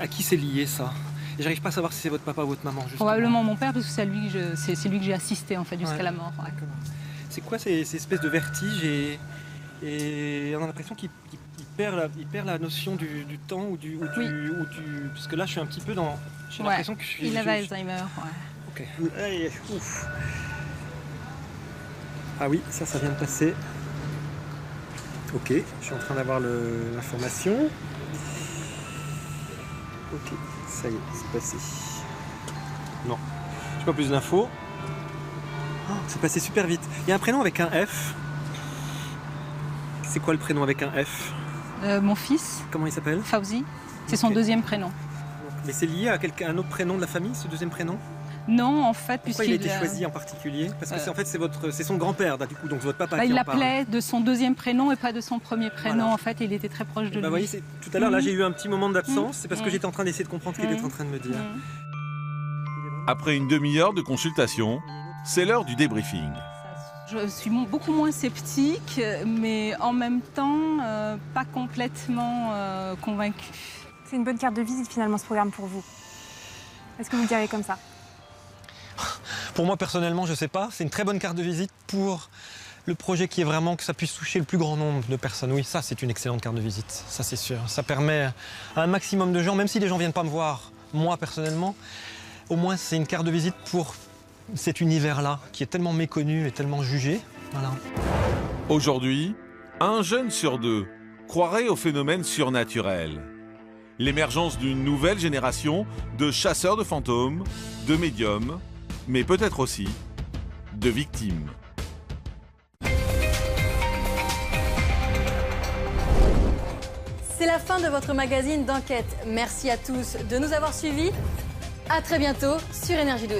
À qui c'est lié ça? Et j'arrive pas à savoir si c'est votre papa ou votre maman. Justement. Probablement mon père, parce que c'est lui que j'ai assisté en fait jusqu'à la mort. Ouais. C'est quoi ces espèces de vertiges et on a l'impression qu'il perd la notion du temps ou du parce que là je suis un petit peu dans. J'ai l'impression que je suis. Il avait Alzheimer. Ouais. Ok. Allez, ouf. Ah oui, ça vient de passer. Ok, je suis en train d'avoir l'information. Ok, ça y est, c'est passé. Non, je n'ai pas plus d'infos. Oh, c'est passé super vite. Il y a un prénom avec un F. C'est quoi le prénom avec un F? Mon fils. Comment il s'appelle? Fauzi. C'est son deuxième prénom. Mais c'est lié à un autre prénom de la famille, ce deuxième prénom? Non, en fait, pourquoi il a été choisi en particulier? Parce que en fait, c'est son grand-père, du coup, donc votre papa qui il en parle. l'appelait de son deuxième prénom et pas de son premier prénom, voilà. En fait, il était très proche de lui. Vous voyez, tout à l'heure, là, j'ai eu un petit moment d'absence, c'est parce que j'étais en train d'essayer de comprendre ce qu'il était en train de me dire. Après une demi-heure de consultation, c'est l'heure du débriefing. Je suis beaucoup moins sceptique, mais en même temps, pas complètement convaincue. C'est une bonne carte de visite, finalement, ce programme pour vous. Est-ce que vous le direz comme ça? Pour moi, personnellement, je ne sais pas. C'est une très bonne carte de visite pour le projet qui est vraiment que ça puisse toucher le plus grand nombre de personnes. Oui, ça, c'est une excellente carte de visite. Ça, c'est sûr. Ça permet à un maximum de gens, même si les gens ne viennent pas me voir, moi, personnellement, au moins, c'est une carte de visite pour cet univers-là, qui est tellement méconnu et tellement jugé. Voilà. Aujourd'hui, 1 jeune sur 2 croirait au phénomène surnaturel. L'émergence d'une nouvelle génération de chasseurs de fantômes, de médiums, mais peut-être aussi de victimes. C'est la fin de votre magazine d'enquête. Merci à tous de nous avoir suivis. À très bientôt sur Énergie 12.